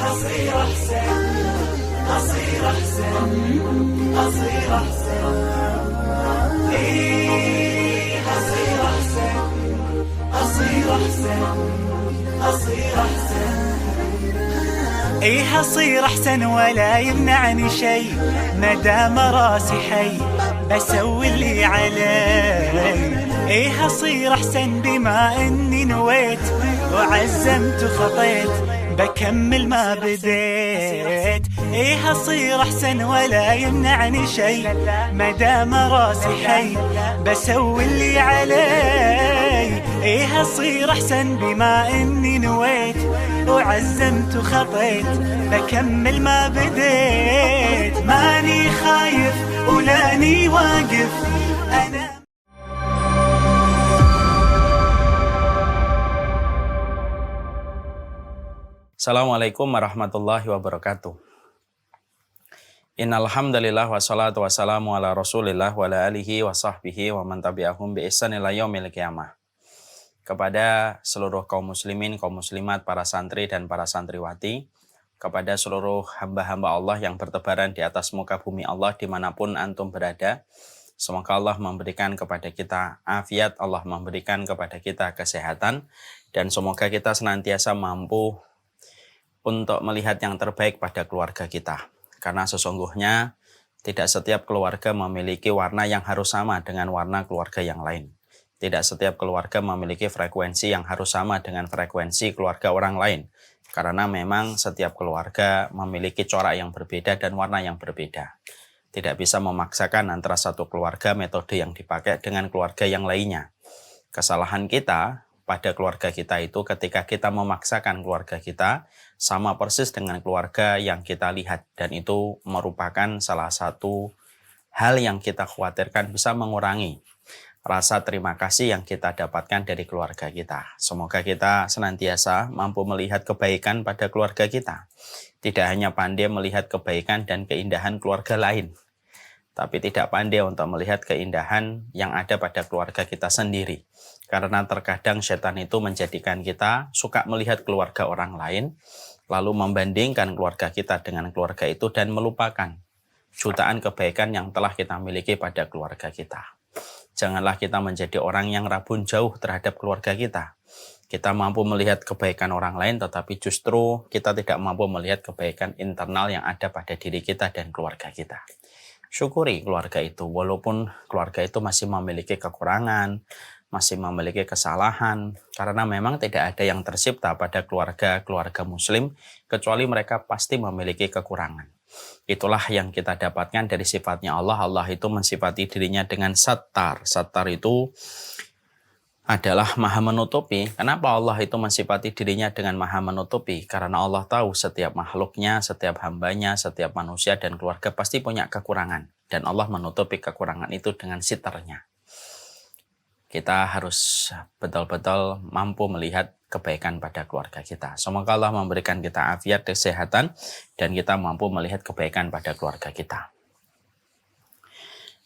هصير أحسن هصير أحسن هصير أحسن هصير أحسن هصير أحسن هصير أحسن هصير أحسن ولا يمنعني شي مدام راسي حي بسوي اللي علي هصير أحسن بما إني نويت وعزمت وخطيت بكمل ما بديت هصير أحسن ولا يمنعني شي مدام راسي حي بسوي اللي علي هصير أحسن بما إني نويت وعزمت وخطيت بكمل ما بديت ماني خايف ولاني واقف أنا. Assalamualaikum warahmatullahi wabarakatuh. Innal hamdalillah wassalatu wassalamu ala Rasulillah wa ala alihi wa sahbihi wa man tabi'ahum bi ihsan ila yaumil qiyamah. Kepada seluruh kaum muslimin, kaum muslimat, para santri dan para santriwati, kepada seluruh hamba-hamba Allah yang bertebaran di atas muka bumi Allah dimanapun antum berada, semoga Allah memberikan kepada kita afiat, Allah memberikan kepada kita kesehatan, dan semoga kita senantiasa mampu untuk melihat yang terbaik pada keluarga kita. Karena sesungguhnya tidak setiap keluarga memiliki warna yang harus sama dengan warna keluarga yang lain. Tidak setiap keluarga memiliki frekuensi yang harus sama dengan frekuensi keluarga orang lain. Karena memang setiap keluarga memiliki corak yang berbeda dan warna yang berbeda. Tidak bisa memaksakan antara satu keluarga metode yang dipakai dengan keluarga yang lainnya. Kesalahan kita pada keluarga kita itu ketika kita memaksakan keluarga kita sama persis dengan keluarga yang kita lihat, dan itu merupakan salah satu hal yang kita khawatirkan bisa mengurangi rasa terima kasih yang kita dapatkan dari keluarga kita. Semoga kita senantiasa mampu melihat kebaikan pada keluarga kita. Tidak hanya pandai melihat kebaikan dan keindahan keluarga lain, tapi tidak pandai untuk melihat keindahan yang ada pada keluarga kita sendiri. Karena terkadang setan itu menjadikan kita suka melihat keluarga orang lain, lalu membandingkan keluarga kita dengan keluarga itu dan melupakan jutaan kebaikan yang telah kita miliki pada keluarga kita. Janganlah kita menjadi orang yang rabun jauh terhadap keluarga kita. Kita mampu melihat kebaikan orang lain, tetapi justru kita tidak mampu melihat kebaikan internal yang ada pada diri kita dan keluarga kita. Syukuri keluarga itu, walaupun keluarga itu masih memiliki kekurangan, masih memiliki kesalahan, karena memang tidak ada yang tercipta pada keluarga muslim, kecuali mereka pasti memiliki kekurangan. Itulah yang kita dapatkan dari sifatnya Allah. Allah itu mensifati dirinya dengan sattar. Sattar itu adalah maha menutupi. Kenapa Allah itu mensifati dirinya dengan maha menutupi? Karena Allah tahu setiap makhluknya, setiap hambanya, setiap manusia dan keluarga pasti punya kekurangan. Dan Allah menutupi kekurangan itu dengan sitarnya. Kita harus betul-betul mampu melihat kebaikan pada keluarga kita. Semoga Allah memberikan kita afiat, kesehatan, dan kita mampu melihat kebaikan pada keluarga kita.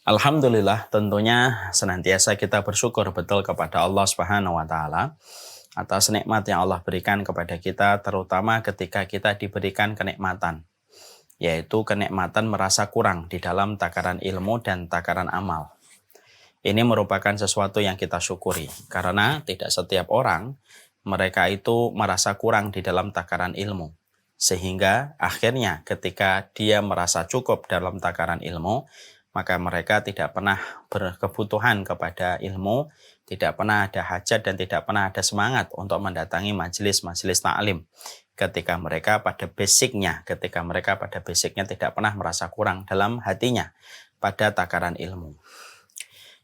Alhamdulillah, tentunya senantiasa kita bersyukur betul kepada Allah Subhanahu wa Ta'ala atas nikmat yang Allah berikan kepada kita, terutama ketika kita diberikan kenikmatan, yaitu kenikmatan merasa kurang di dalam takaran ilmu dan takaran amal. Ini merupakan sesuatu yang kita syukuri, karena tidak setiap orang mereka itu merasa kurang di dalam takaran ilmu. Sehingga akhirnya ketika dia merasa cukup dalam takaran ilmu, maka mereka tidak pernah berkebutuhan kepada ilmu, tidak pernah ada hajat dan tidak pernah ada semangat untuk mendatangi majelis-majelis ta'lim. Ketika mereka pada basicnya tidak pernah merasa kurang dalam hatinya pada takaran ilmu.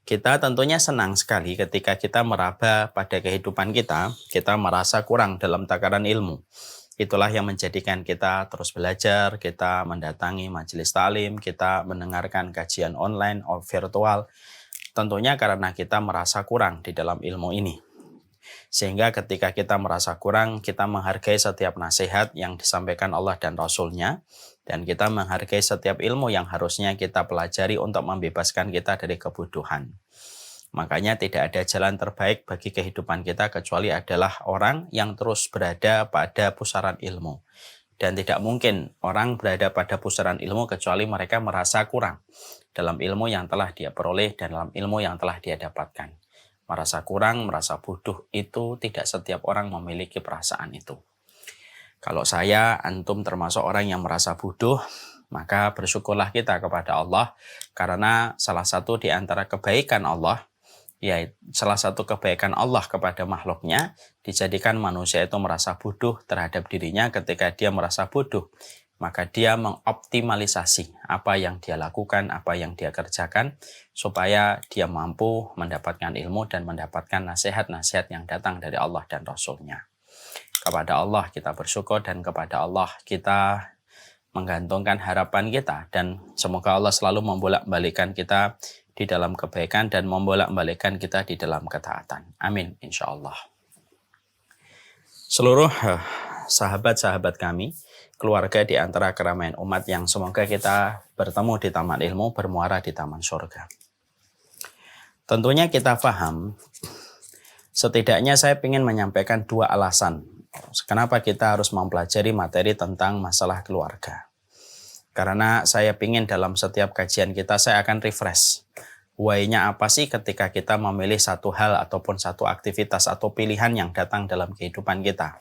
Kita tentunya senang sekali ketika kita meraba pada kehidupan kita merasa kurang dalam takaran ilmu. Itulah yang menjadikan kita terus belajar, kita mendatangi majelis ta'lim, kita mendengarkan kajian online atau virtual. Tentunya karena kita merasa kurang di dalam ilmu ini. Sehingga ketika kita merasa kurang, kita menghargai setiap nasihat yang disampaikan Allah dan Rasul-Nya. Dan kita menghargai setiap ilmu yang harusnya kita pelajari untuk membebaskan kita dari kebodohan. Makanya tidak ada jalan terbaik bagi kehidupan kita kecuali adalah orang yang terus berada pada pusaran ilmu. Dan tidak mungkin orang berada pada pusaran ilmu kecuali mereka merasa kurang dalam ilmu yang telah dia peroleh dan dalam ilmu yang telah dia dapatkan. Merasa kurang, merasa bodoh itu tidak setiap orang memiliki perasaan itu. Kalau saya, antum termasuk orang yang merasa bodoh, maka bersyukurlah kita kepada Allah karena salah satu di antara kebaikan Allah, ya salah satu kebaikan Allah kepada makhluknya dijadikan manusia itu merasa bodoh terhadap dirinya. Ketika dia merasa bodoh, maka dia mengoptimalisasi apa yang dia lakukan, apa yang dia kerjakan, supaya dia mampu mendapatkan ilmu dan mendapatkan nasihat-nasihat yang datang dari Allah dan Rasul-Nya. Kepada Allah kita bersyukur dan kepada Allah kita menggantungkan harapan kita, dan semoga Allah selalu membolak-balikkan kita di dalam kebaikan dan membolak-balikkan kita di dalam ketaatan. Amin, insya Allah. Seluruh sahabat-sahabat kami, keluarga di antara keramaian umat yang semoga kita bertemu di taman ilmu, bermuara di taman surga. Tentunya kita paham, setidaknya saya ingin menyampaikan 2 alasan kenapa kita harus mempelajari materi tentang masalah keluarga. Karena saya ingin dalam setiap kajian kita saya akan refresh. Why-nya apa sih ketika kita memilih satu hal ataupun satu aktivitas atau pilihan yang datang dalam kehidupan kita.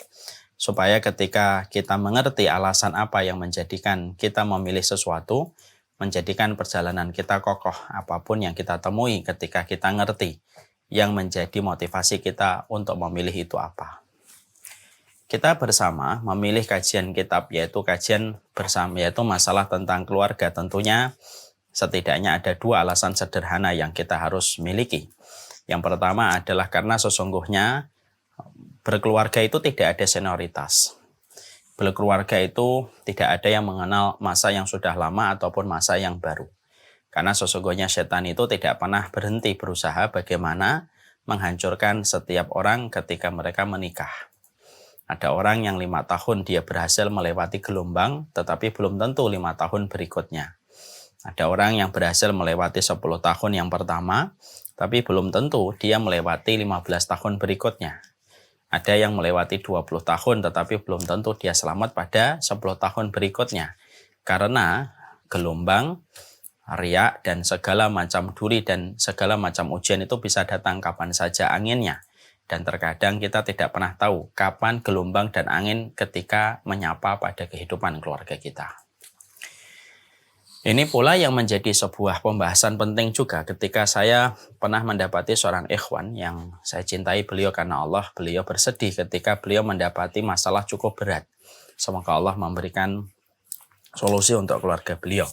Supaya ketika kita mengerti alasan apa yang menjadikan kita memilih sesuatu, menjadikan perjalanan kita kokoh apapun yang kita temui ketika kita ngerti yang menjadi motivasi kita untuk memilih itu apa. Kita bersama memilih kajian kitab yaitu kajian bersama yaitu masalah tentang keluarga. Tentunya setidaknya ada 2 alasan sederhana yang kita harus miliki. Yang pertama adalah karena sesungguhnya berkeluarga itu tidak ada senioritas. Berkeluarga itu tidak ada yang mengenal masa yang sudah lama ataupun masa yang baru. Karena sesungguhnya setan itu tidak pernah berhenti berusaha bagaimana menghancurkan setiap orang ketika mereka menikah. Ada orang yang 5 tahun dia berhasil melewati gelombang, tetapi belum tentu 5 tahun berikutnya. Ada orang yang berhasil melewati 10 tahun yang pertama, tapi belum tentu dia melewati 15 tahun berikutnya. Ada yang melewati 20 tahun, tetapi belum tentu dia selamat pada 10 tahun berikutnya. Karena gelombang, riak, dan segala macam duri dan segala macam ujian itu bisa datang kapan saja anginnya. Dan terkadang kita tidak pernah tahu kapan gelombang dan angin ketika menyapa pada kehidupan keluarga kita. Ini pula yang menjadi sebuah pembahasan penting juga ketika saya pernah mendapati seorang ikhwan yang saya cintai beliau karena Allah. Beliau bersedih ketika beliau mendapati masalah cukup berat. Semoga Allah memberikan solusi untuk keluarga beliau.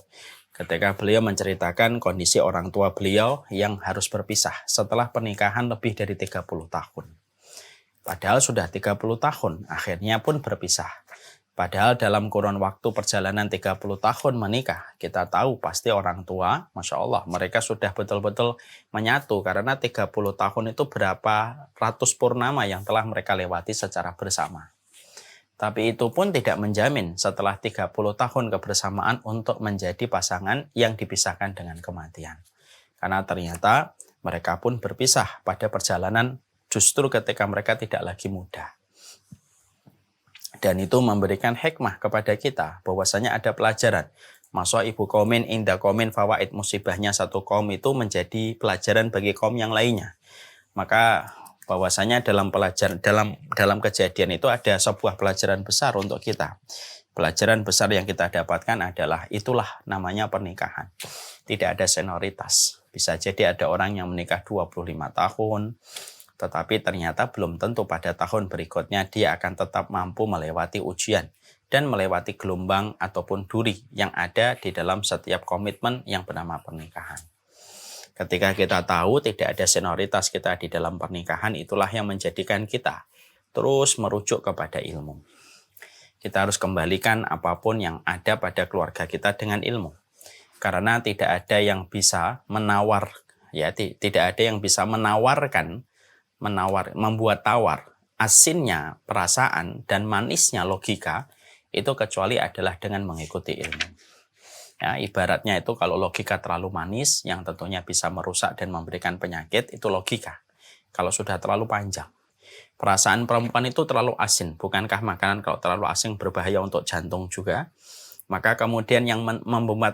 Ketika beliau menceritakan kondisi orang tua beliau yang harus berpisah setelah pernikahan lebih dari 30 tahun. Padahal sudah 30 tahun, akhirnya pun berpisah. Padahal dalam kurun waktu perjalanan 30 tahun menikah, kita tahu pasti orang tua, Masya Allah, mereka sudah betul-betul menyatu. Karena 30 tahun itu berapa ratus purnama yang telah mereka lewati secara bersama. Tapi itu pun tidak menjamin setelah 30 tahun kebersamaan untuk menjadi pasangan yang dipisahkan dengan kematian. Karena ternyata mereka pun berpisah pada perjalanan justru ketika mereka tidak lagi muda. Dan itu memberikan hikmah kepada kita bahwasanya ada pelajaran. Masuk ibu qaumin inda qaumin fawaid, musibahnya satu kaum itu menjadi pelajaran bagi kaum yang lainnya. Maka bahwasanya dalam kejadian itu ada sebuah pelajaran besar untuk kita. Pelajaran besar yang kita dapatkan adalah itulah namanya pernikahan. Tidak ada senioritas. Bisa jadi ada orang yang menikah 25 tahun, tetapi ternyata belum tentu pada tahun berikutnya dia akan tetap mampu melewati ujian dan melewati gelombang ataupun duri yang ada di dalam setiap komitmen yang bernama pernikahan. Ketika kita tahu tidak ada senioritas kita di dalam pernikahan, itulah yang menjadikan kita terus merujuk kepada ilmu. Kita harus kembalikan apapun yang ada pada keluarga kita dengan ilmu. Karena tidak ada yang bisa tidak ada yang bisa membuat tawar asinnya perasaan dan manisnya logika itu kecuali adalah dengan mengikuti ilmu. Ya, ibaratnya itu kalau logika terlalu manis yang tentunya bisa merusak dan memberikan penyakit, itu logika. Kalau sudah terlalu panjang. Perasaan perempuan itu terlalu asin. Bukankah makanan kalau terlalu asin berbahaya untuk jantung juga? Maka kemudian yang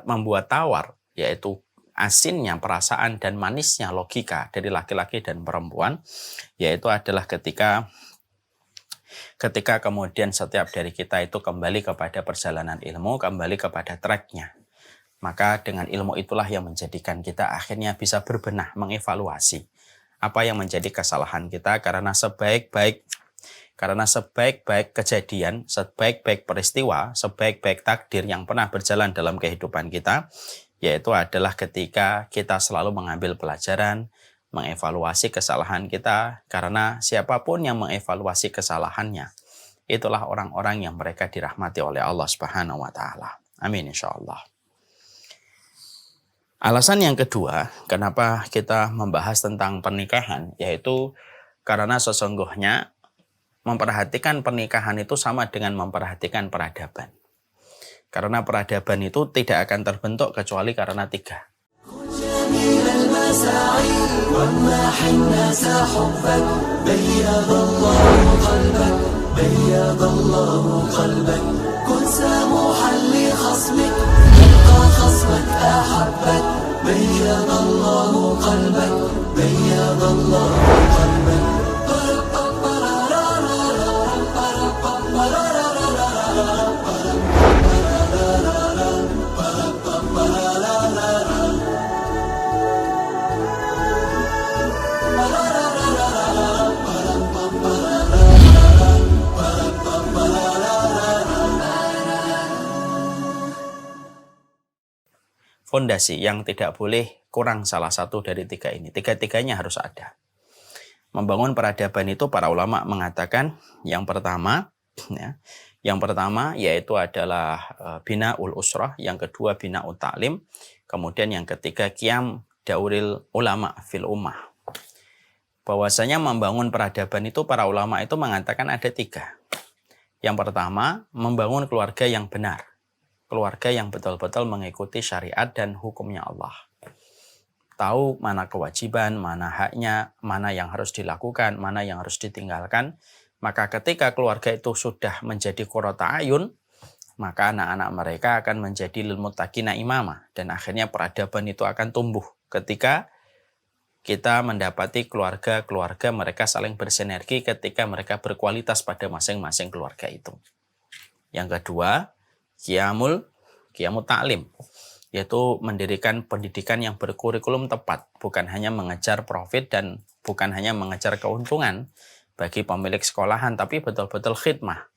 membuat tawar, yaitu asinnya perasaan dan manisnya logika dari laki-laki dan perempuan, yaitu adalah ketika kemudian setiap dari kita itu kembali kepada perjalanan ilmu, kembali kepada tracknya. Maka dengan ilmu itulah yang menjadikan kita akhirnya bisa berbenah, mengevaluasi apa yang menjadi kesalahan kita, karena sebaik-baik kejadian, sebaik-baik peristiwa, sebaik-baik takdir yang pernah berjalan dalam kehidupan kita, yaitu adalah ketika kita selalu mengambil pelajaran, mengevaluasi kesalahan kita, karena siapapun yang mengevaluasi kesalahannya, itulah orang-orang yang mereka dirahmati oleh Allah Subhanahu wa Ta'ala. Amin insyaallah. Alasan yang kedua, kenapa kita membahas tentang pernikahan, yaitu karena sesungguhnya memperhatikan pernikahan itu sama dengan memperhatikan peradaban. Karena peradaban itu tidak akan terbentuk kecuali karena tiga. Fondasi yang tidak boleh kurang salah satu dari tiga ini. Tiga-tiganya harus ada. Membangun peradaban itu para ulama mengatakan yang pertama yaitu adalah bina'ul usrah, yang kedua bina'ul ta'lim, kemudian yang ketiga qiyam dauril ulama fil ummah. Bahwasanya membangun peradaban itu para ulama itu mengatakan ada tiga. Yang pertama, membangun keluarga yang benar. Keluarga yang betul-betul mengikuti syariat dan hukumnya Allah. Tahu mana kewajiban, mana haknya, mana yang harus dilakukan, mana yang harus ditinggalkan. Maka ketika keluarga itu sudah menjadi qurrata ayun, maka anak-anak mereka akan menjadi lil muttaqina imama. Dan akhirnya peradaban itu akan tumbuh ketika kita mendapati keluarga-keluarga mereka saling bersinergi ketika mereka berkualitas pada masing-masing keluarga itu. Yang kedua, qiyamut ta'lim, yaitu mendirikan pendidikan yang berkurikulum tepat, bukan hanya mengejar profit dan bukan hanya mengejar keuntungan bagi pemilik sekolahan, tapi betul-betul khidmah.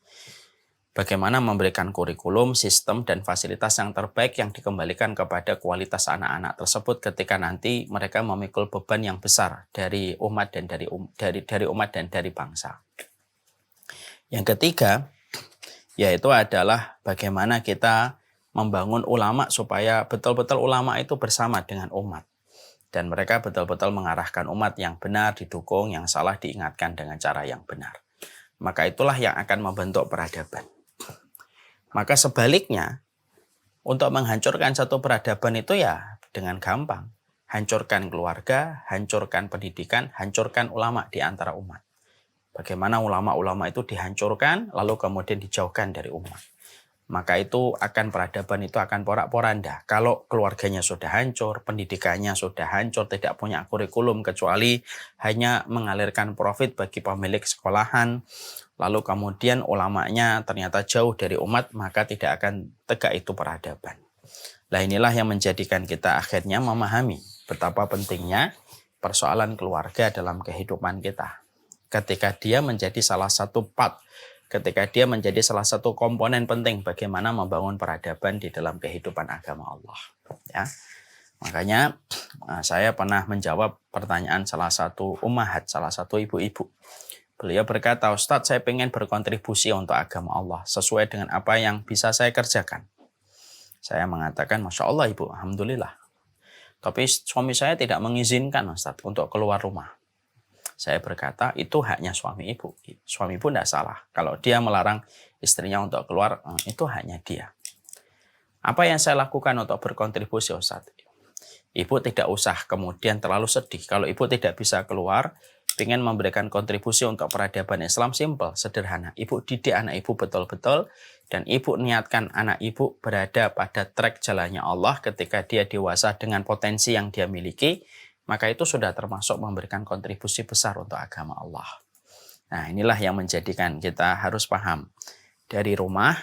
Bagaimana memberikan kurikulum, sistem, dan fasilitas yang terbaik yang dikembalikan kepada kualitas anak-anak tersebut ketika nanti mereka memikul beban yang besar dari umat dan dari umat dan dari bangsa. Yang ketiga, yaitu adalah bagaimana kita membangun ulama supaya betul-betul ulama itu bersama dengan umat. Dan mereka betul-betul mengarahkan umat yang benar, didukung, yang salah diingatkan dengan cara yang benar. Maka itulah yang akan membentuk peradaban. Maka sebaliknya, untuk menghancurkan satu peradaban itu ya dengan gampang. Hancurkan keluarga, hancurkan pendidikan, hancurkan ulama di antara umat. Bagaimana ulama-ulama itu dihancurkan, lalu kemudian dijauhkan dari umat. Maka itu peradaban itu akan porak-poranda. Kalau keluarganya sudah hancur, pendidikannya sudah hancur, tidak punya kurikulum kecuali hanya mengalirkan profit bagi pemilik sekolahan, lalu kemudian ulamanya ternyata jauh dari umat, maka tidak akan tegak itu peradaban. Nah inilah yang menjadikan kita akhirnya memahami betapa pentingnya persoalan keluarga dalam kehidupan kita. Ketika dia menjadi salah satu komponen penting bagaimana membangun peradaban di dalam kehidupan agama Allah. Ya. Makanya saya pernah menjawab pertanyaan salah satu ummahat, salah satu ibu-ibu. Beliau berkata, Ustadz, saya pengen berkontribusi untuk agama Allah sesuai dengan apa yang bisa saya kerjakan. Saya mengatakan, Masya Allah Ibu, Alhamdulillah. Tapi suami saya tidak mengizinkan Ustadz untuk keluar rumah. Saya berkata, itu haknya suami ibu. Suami ibu tidak salah. Kalau dia melarang istrinya untuk keluar, itu haknya dia. Apa yang saya lakukan untuk berkontribusi, Ustaz? Ibu tidak usah kemudian terlalu sedih. Kalau ibu tidak bisa keluar, ingin memberikan kontribusi untuk peradaban Islam, simple, sederhana. Ibu didik anak ibu betul-betul, dan ibu niatkan anak ibu berada pada track jalannya Allah ketika dia dewasa dengan potensi yang dia miliki, maka itu sudah termasuk memberikan kontribusi besar untuk agama Allah. Nah, inilah yang menjadikan kita harus paham. Dari rumah,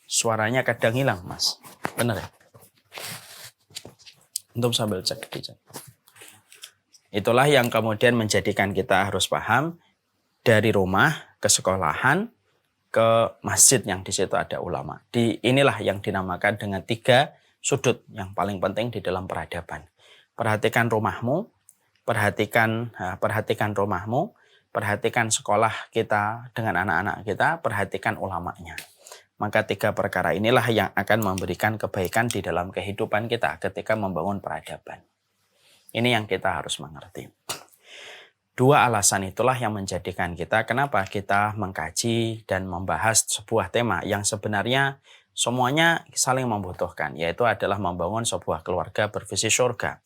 suaranya kadang hilang, Mas. Benar ya? Untuk sambil cek di chat. Itulah yang kemudian menjadikan kita harus paham, dari rumah ke sekolahan ke masjid yang di situ ada ulama. Inilah yang dinamakan dengan 3 sudut yang paling penting di dalam peradaban. Perhatikan rumahmu, perhatikan rumahmu, perhatikan sekolah kita dengan anak-anak kita, perhatikan ulamanya. Maka 3 perkara inilah yang akan memberikan kebaikan di dalam kehidupan kita ketika membangun peradaban. Ini yang kita harus mengerti. 2 alasan itulah yang menjadikan kita kenapa kita mengkaji dan membahas sebuah tema yang sebenarnya semuanya saling membutuhkan, yaitu adalah membangun sebuah keluarga bervisi surga.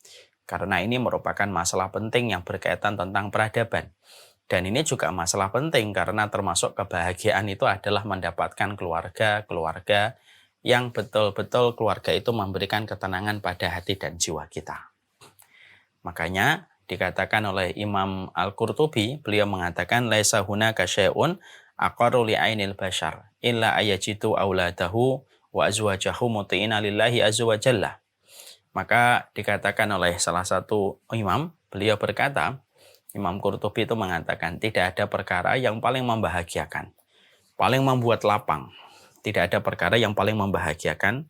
Karena ini merupakan masalah penting yang berkaitan tentang peradaban. Dan ini juga masalah penting karena termasuk kebahagiaan itu adalah mendapatkan keluarga yang betul-betul keluarga itu memberikan ketenangan pada hati dan jiwa kita. Makanya dikatakan oleh Imam Al-Qurtubi, beliau mengatakan laisa hunaka syai'un aqarru li'ainil bashar illa ayajitu auladahu wa azwajahu muti'ina lillahi azza wa jalla. Maka dikatakan oleh salah satu imam, beliau berkata, Imam Qurtubi itu mengatakan tidak ada perkara yang paling membahagiakan, paling membuat lapang. Tidak ada perkara yang paling membahagiakan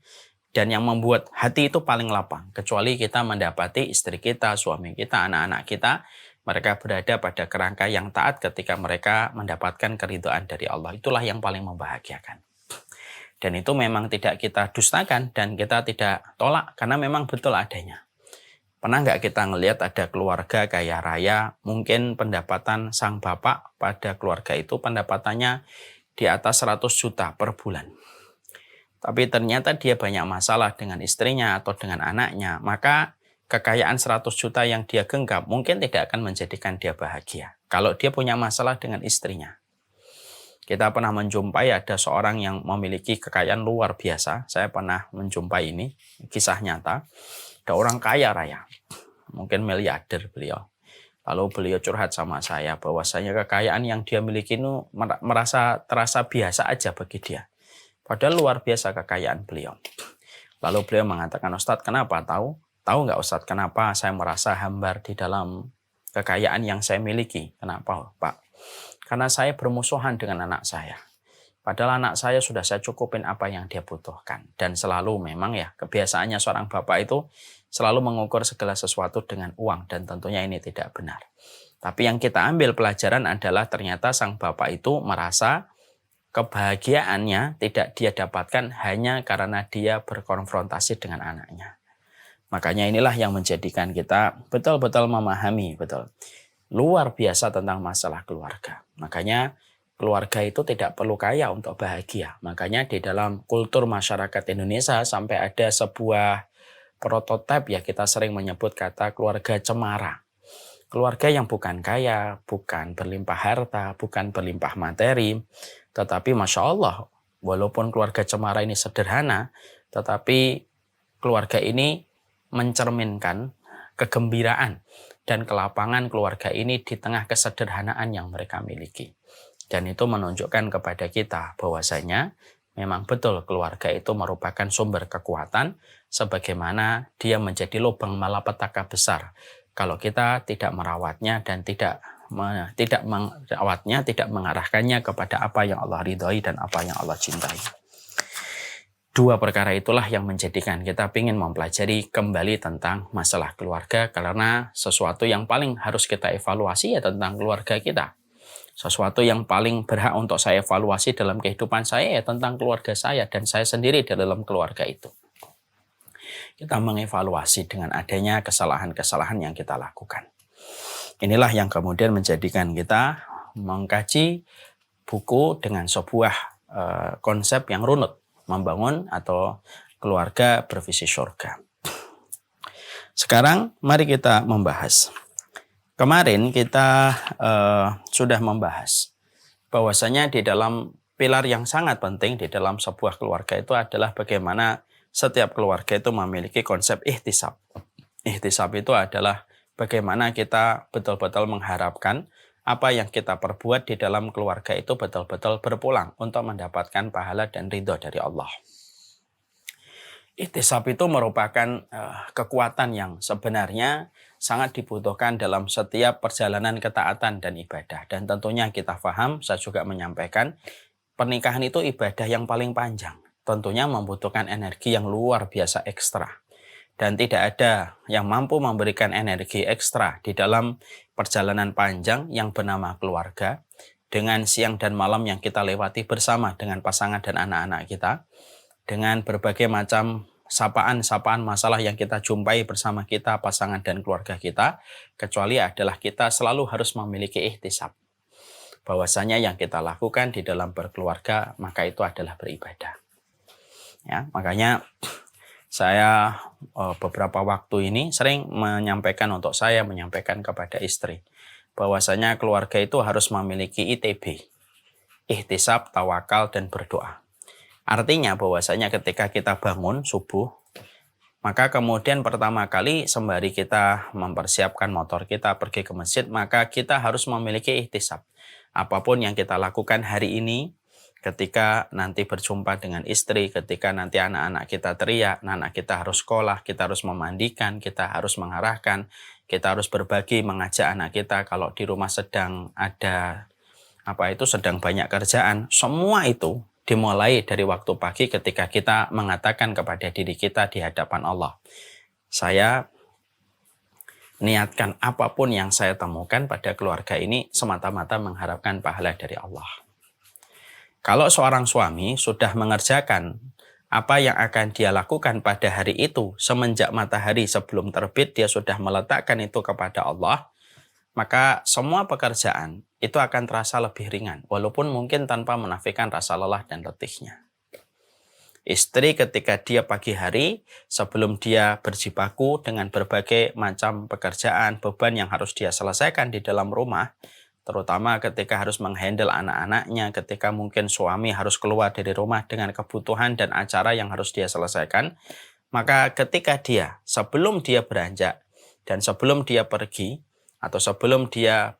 dan yang membuat hati itu paling lapang, kecuali kita mendapati istri kita, suami kita, anak-anak kita, mereka berada pada kerangka yang taat ketika mereka mendapatkan keridhaan dari Allah. Itulah yang paling membahagiakan. Dan itu memang tidak kita dustakan dan kita tidak tolak karena memang betul adanya. Pernah nggak kita ngelihat ada keluarga kaya raya, mungkin pendapatan sang bapak pada keluarga itu pendapatannya di atas 100 juta per bulan. Tapi ternyata dia banyak masalah dengan istrinya atau dengan anaknya, maka kekayaan 100 juta yang dia genggam mungkin tidak akan menjadikan dia bahagia. Kalau dia punya masalah dengan istrinya. Kita pernah menjumpai ada seorang yang memiliki kekayaan luar biasa. Saya pernah menjumpai ini, kisah nyata. Ada orang kaya raya, mungkin miliarder beliau. Lalu beliau curhat sama saya bahwasanya kekayaan yang dia miliki itu terasa biasa aja bagi dia. Padahal luar biasa kekayaan beliau. Lalu beliau mengatakan, Ustadz kenapa? Tahu nggak Ustadz kenapa saya merasa hambar di dalam kekayaan yang saya miliki? Kenapa Pak? Karena saya bermusuhan dengan anak saya. Padahal anak saya sudah saya cukupin apa yang dia butuhkan. Dan selalu memang ya kebiasaannya seorang bapak itu selalu mengukur segala sesuatu dengan uang. Dan tentunya ini tidak benar. Tapi yang kita ambil pelajaran adalah ternyata sang bapak itu merasa kebahagiaannya tidak dia dapatkan hanya karena dia berkonfrontasi dengan anaknya. Makanya inilah yang menjadikan kita betul-betul memahami betul luar biasa tentang masalah keluarga. Makanya keluarga itu tidak perlu kaya untuk bahagia. Makanya di dalam kultur masyarakat Indonesia sampai ada sebuah prototipe ya kita sering menyebut kata keluarga cemara. Keluarga yang bukan kaya, bukan berlimpah harta, bukan berlimpah materi. Tetapi Masya Allah, walaupun keluarga cemara ini sederhana, tetapi keluarga ini mencerminkan kegembiraan dan kelapangan keluarga ini di tengah kesederhanaan yang mereka miliki. Dan itu menunjukkan kepada kita bahwasanya memang betul keluarga itu merupakan sumber kekuatan sebagaimana dia menjadi lubang malapetaka besar. Kalau kita tidak merawatnya dan tidak merawatnya, tidak mengarahkannya kepada apa yang Allah ridhoi dan apa yang Allah cintai. 2 perkara itulah yang menjadikan kita ingin mempelajari kembali tentang masalah keluarga karena sesuatu yang paling harus kita evaluasi ya tentang keluarga kita. Sesuatu yang paling berhak untuk saya evaluasi dalam kehidupan saya ya tentang keluarga saya dan saya sendiri di dalam keluarga itu. Kita mengevaluasi dengan adanya kesalahan-kesalahan yang kita lakukan. Inilah yang kemudian menjadikan kita mengkaji buku dengan sebuah konsep yang runut. membangun atau keluarga bervisi surga. Sekarang mari kita membahas. Kemarin kita sudah membahas bahwasanya di dalam pilar yang sangat penting di dalam sebuah keluarga itu adalah bagaimana setiap keluarga itu memiliki konsep ihtisab. Ihtisab itu adalah bagaimana kita betul-betul mengharapkan apa yang kita perbuat di dalam keluarga itu betul-betul berpulang untuk mendapatkan pahala dan ridho dari Allah. Ihtisab itu merupakan kekuatan yang sebenarnya sangat dibutuhkan dalam setiap perjalanan ketaatan dan ibadah. Dan tentunya kita paham, saya juga menyampaikan, pernikahan itu ibadah yang paling panjang. Tentunya membutuhkan energi yang luar biasa ekstra. Dan tidak ada yang mampu memberikan energi ekstra di dalam perjalanan panjang yang bernama keluarga, dengan siang dan malam yang kita lewati bersama dengan pasangan dan anak-anak kita, dengan berbagai macam sapaan-sapaan masalah yang kita jumpai bersama kita, pasangan dan keluarga kita, kecuali adalah kita selalu harus memiliki ihtisab. Bahwasanya yang kita lakukan di dalam berkeluarga, maka itu adalah beribadah. Ya, makanya saya beberapa waktu ini sering menyampaikan kepada istri, bahwasanya keluarga itu harus memiliki ITB, ihtisab, tawakal, dan berdoa. Artinya bahwasanya ketika kita bangun subuh, maka kemudian pertama kali sembari kita mempersiapkan motor kita pergi ke masjid, maka kita harus memiliki ihtisab. Apapun yang kita lakukan hari ini, ketika nanti berjumpa dengan istri, ketika nanti anak-anak kita teriak, anak kita harus sekolah, kita harus memandikan, kita harus mengarahkan, kita harus berbagi, mengajak anak kita kalau di rumah sedang ada sedang banyak kerjaan. Semua itu dimulai dari waktu pagi ketika kita mengatakan kepada diri kita di hadapan Allah, saya niatkan apapun yang saya temukan pada keluarga ini semata-mata mengharapkan pahala dari Allah. Kalau seorang suami sudah mengerjakan apa yang akan dia lakukan pada hari itu, semenjak matahari sebelum terbit dia sudah meletakkan itu kepada Allah, maka semua pekerjaan itu akan terasa lebih ringan, walaupun mungkin tanpa menafikan rasa lelah dan letihnya. Istri ketika dia pagi hari, sebelum dia berjibaku dengan berbagai macam pekerjaan, beban yang harus dia selesaikan di dalam rumah, terutama ketika harus menghandle anak-anaknya, ketika mungkin suami harus keluar dari rumah dengan kebutuhan dan acara yang harus dia selesaikan, maka ketika dia, sebelum dia beranjak dan sebelum dia pergi, atau sebelum dia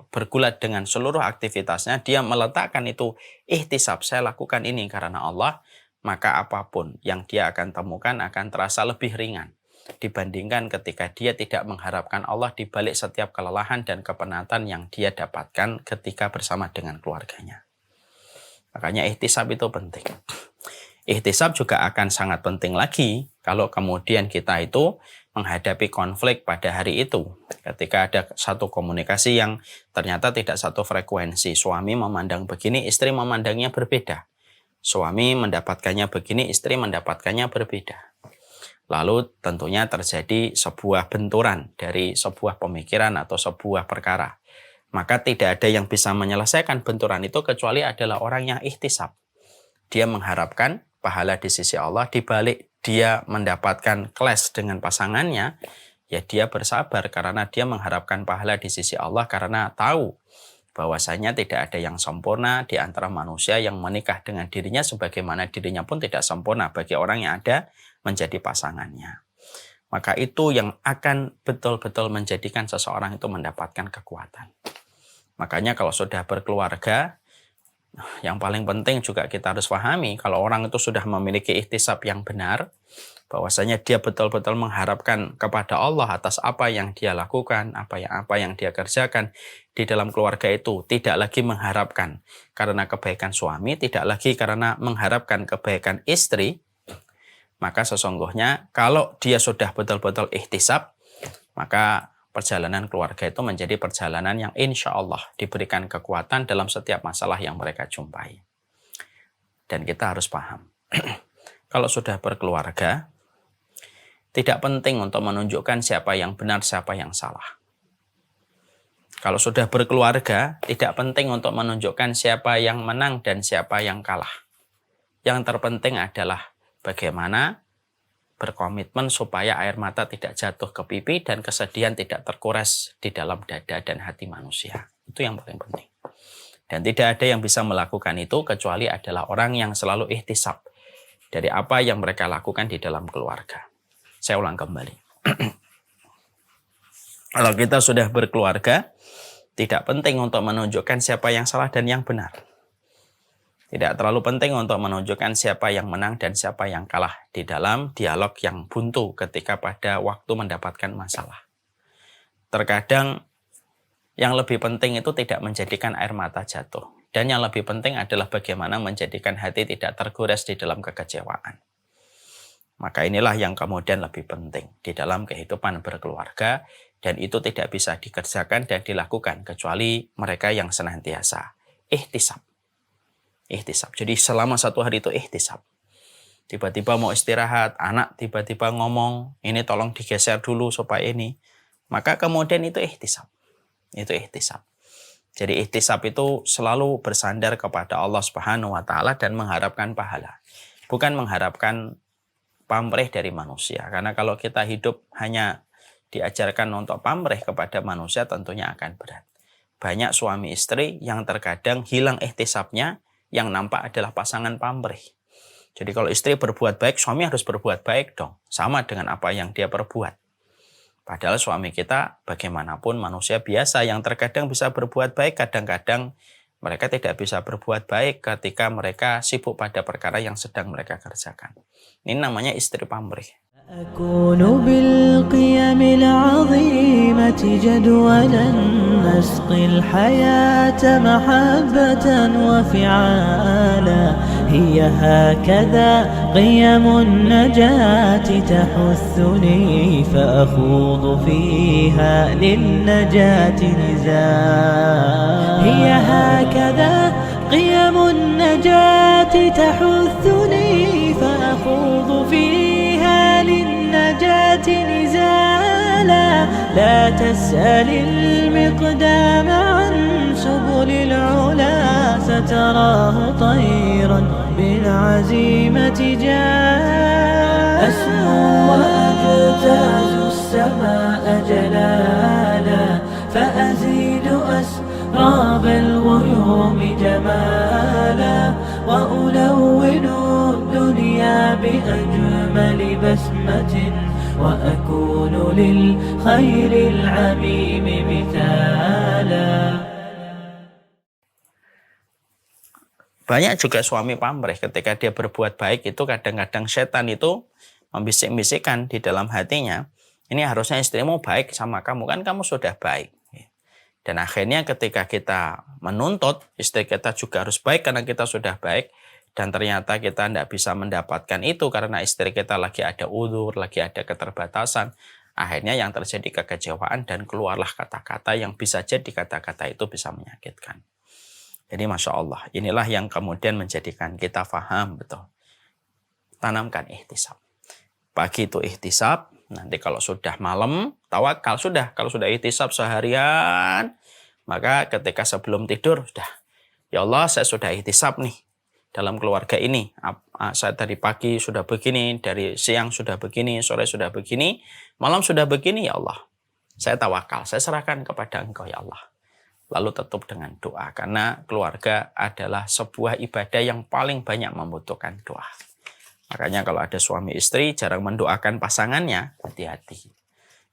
bergulat dengan seluruh aktivitasnya, dia meletakkan itu ihtisab, saya lakukan ini karena Allah, maka apapun yang dia akan temukan akan terasa lebih ringan dibandingkan ketika dia tidak mengharapkan Allah di balik setiap kelelahan dan kepenatan yang dia dapatkan ketika bersama dengan keluarganya. Makanya ihtisab itu penting. Ihtisab juga akan sangat penting lagi kalau kemudian kita itu menghadapi konflik pada hari itu. Ketika ada satu komunikasi yang ternyata tidak satu frekuensi, suami memandang begini, istri memandangnya berbeda. Suami mendapatkannya begini, istri mendapatkannya berbeda. Lalu tentunya terjadi sebuah benturan dari sebuah pemikiran atau sebuah perkara. Maka tidak ada yang bisa menyelesaikan benturan itu kecuali adalah orang yang ihtisab. Dia mengharapkan pahala di sisi Allah, di balik dia mendapatkan clash dengan pasangannya, ya dia bersabar karena dia mengharapkan pahala di sisi Allah, karena tahu bahwasanya tidak ada yang sempurna di antara manusia yang menikah dengan dirinya, sebagaimana dirinya pun tidak sempurna bagi orang yang ada menjadi pasangannya. Maka itu yang akan betul-betul menjadikan seseorang itu mendapatkan kekuatan. Makanya kalau sudah berkeluarga, yang paling penting juga kita harus pahami, kalau orang itu sudah memiliki ihtisab yang benar, bahwasanya dia betul-betul mengharapkan kepada Allah atas apa yang dia lakukan, apa yang dia kerjakan di dalam keluarga itu, tidak lagi mengharapkan karena kebaikan suami, tidak lagi karena mengharapkan kebaikan istri, maka sesungguhnya kalau dia sudah betul-betul ihtisab, maka perjalanan keluarga itu menjadi perjalanan yang insya Allah diberikan kekuatan dalam setiap masalah yang mereka jumpai. Dan kita harus paham, kalau sudah berkeluarga, tidak penting untuk menunjukkan siapa yang benar, siapa yang salah. Kalau sudah berkeluarga, tidak penting untuk menunjukkan siapa yang menang dan siapa yang kalah. Yang terpenting adalah bagaimana berkomitmen supaya air mata tidak jatuh ke pipi dan kesedihan tidak terkuras di dalam dada dan hati manusia. Itu yang paling penting. Dan tidak ada yang bisa melakukan itu kecuali adalah orang yang selalu ihtisab dari apa yang mereka lakukan di dalam keluarga. Saya ulang kembali. Kalau kita sudah berkeluarga, tidak penting untuk menunjukkan siapa yang salah dan yang benar. Tidak terlalu penting untuk menunjukkan siapa yang menang dan siapa yang kalah di dalam dialog yang buntu ketika pada waktu mendapatkan masalah. Terkadang yang lebih penting itu tidak menjadikan air mata jatuh. Dan yang lebih penting adalah bagaimana menjadikan hati tidak tergores di dalam kekecewaan. Maka inilah yang kemudian lebih penting di dalam kehidupan berkeluarga. Dan itu tidak bisa dikerjakan dan dilakukan kecuali mereka yang senantiasa ihtisab. Ihtisab. Jadi selama satu hari itu ihtisab. Tiba-tiba mau istirahat, anak tiba-tiba ngomong, ini tolong digeser dulu supaya ini. Maka kemudian itu ihtisab. Itu ihtisab. Jadi ihtisab itu selalu bersandar kepada Allah Subhanahu wa taala dan mengharapkan pahala. Bukan mengharapkan pamrih dari manusia. Karena kalau kita hidup hanya diajarkan untuk pamrih kepada manusia tentunya akan berat. Banyak suami istri yang terkadang hilang ihtisabnya, yang nampak adalah pasangan pamrih. Jadi kalau istri berbuat baik, suami harus berbuat baik dong. Sama dengan apa yang dia perbuat. Padahal suami kita bagaimanapun manusia biasa yang terkadang bisa berbuat baik, kadang-kadang mereka tidak bisa berbuat baik ketika mereka sibuk pada perkara yang sedang mereka kerjakan. Ini namanya istri pamrih. أكون بالقيم العظيمة جدولا نسقي الحياة محبة وفعالا هي هكذا قيم النجاة تحثني فأخوض فيها للنجاة نزالا هي هكذا قيم النجاة تحثني فأخوض فيها للنجاة نزالا لا تسأل المقدام عن سبل العلا ستراه طيرا بالعزيمة جاء أسمو وأجتاز السماء جلالا فأزيد أسراب الغيوم جمالا وألون الدنيا بأجمل بسمة وأكون للخير العميم مثالا. Banyak juga suami pamrih ketika dia berbuat baik itu kadang-kadang setan itu membisik-bisikkan di dalam hatinya, ini harusnya istrimu baik sama kamu, kan kamu sudah baik. Dan akhirnya ketika kita menuntut istri kita juga harus baik karena kita sudah baik, dan ternyata kita tidak bisa mendapatkan itu karena istri kita lagi ada udzur, lagi ada keterbatasan, akhirnya yang terjadi kekecewaan dan keluarlah kata-kata yang bisa jadi kata-kata itu bisa menyakitkan. Jadi Masya Allah, inilah yang kemudian menjadikan kita faham betul. Tanamkan ihtisab. Pagi itu ihtisab, nanti kalau sudah malam, tawakal sudah. Kalau sudah ihtisab seharian, maka ketika sebelum tidur, sudah. Ya Allah, saya sudah ihtisab nih dalam keluarga ini. Saya dari pagi sudah begini, dari siang sudah begini, sore sudah begini, malam sudah begini, ya Allah. Saya tawakal, saya serahkan kepada Engkau, ya Allah. Lalu tutup dengan doa, karena keluarga adalah sebuah ibadah yang paling banyak membutuhkan doa. Makanya kalau ada suami istri jarang mendoakan pasangannya, hati-hati.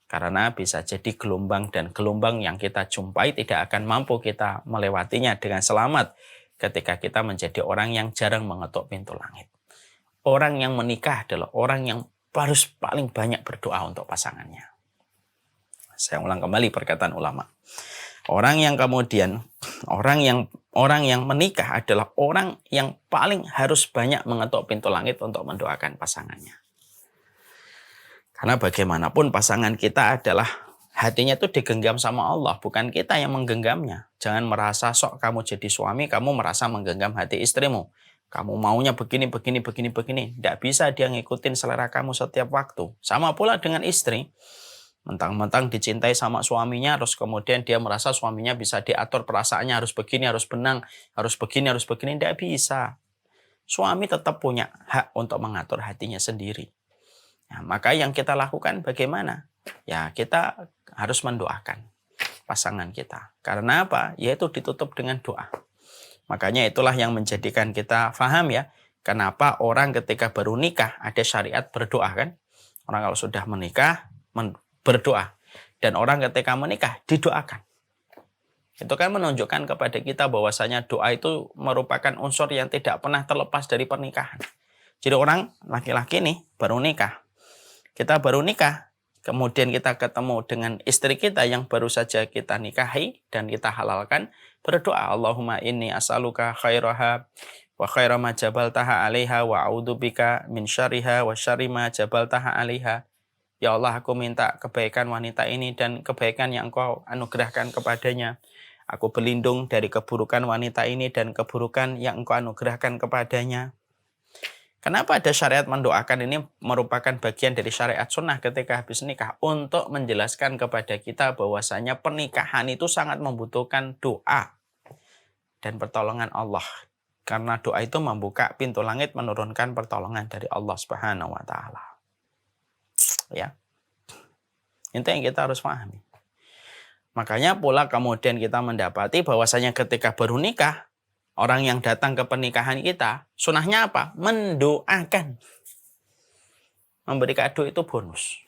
Karena bisa jadi gelombang dan gelombang yang kita jumpai tidak akan mampu kita melewatinya dengan selamat ketika kita menjadi orang yang jarang mengetuk pintu langit. Orang yang menikah adalah orang yang harus paling banyak berdoa untuk pasangannya. Saya ulang kembali perkataan ulama. Orang yang menikah adalah orang yang paling harus banyak mengetuk pintu langit untuk mendoakan pasangannya. Karena bagaimanapun pasangan kita adalah hatinya itu digenggam sama Allah, bukan kita yang menggenggamnya. Jangan merasa sok kamu jadi suami, kamu merasa menggenggam hati istrimu. Kamu maunya begini. Tidak bisa dia ngikutin selera kamu setiap waktu. Sama pula dengan istri. Mentang-mentang dicintai sama suaminya, terus kemudian dia merasa suaminya bisa diatur perasaannya, harus begini, harus benang, harus begini. Tidak bisa. suami tetap punya hak untuk mengatur hatinya sendiri. Nah, maka yang kita lakukan bagaimana? Ya, kita harus mendoakan pasangan kita. Karena apa? Yaitu ditutup dengan doa. Makanya itulah yang menjadikan kita paham ya, kenapa orang ketika baru nikah ada syariat berdoa kan? Orang kalau sudah menikah berdoa. Dan orang ketika menikah didoakan. Itu kan menunjukkan kepada kita bahwasanya doa itu merupakan unsur yang tidak pernah terlepas dari pernikahan. Jadi orang laki-laki nih baru nikah. Kita baru nikah, kemudian kita ketemu dengan istri kita yang baru saja kita nikahi dan kita halalkan, berdoa, Allahumma inni as'aluka khairaha wa khaira ma jabaltaha 'alaiha wa a'udzubika min syarriha wa syarri ma jabaltaha 'alaiha. Ya Allah, aku minta kebaikan wanita ini dan kebaikan yang Engkau anugerahkan kepadanya. Aku berlindung dari keburukan wanita ini dan keburukan yang Engkau anugerahkan kepadanya. Kenapa ada syariat mendoakan? Ini merupakan bagian dari syariat sunnah ketika habis nikah untuk menjelaskan kepada kita bahwasanya pernikahan itu sangat membutuhkan doa dan pertolongan Allah. Karena doa itu membuka pintu langit, menurunkan pertolongan dari Allah Subhanahu wa taala. Ya. Itu yang kita harus pahami. Makanya pula kemudian kita mendapati bahwasanya ketika baru nikah, orang yang datang ke pernikahan kita, sunahnya apa? Mendoakan. Memberi kado itu bonus.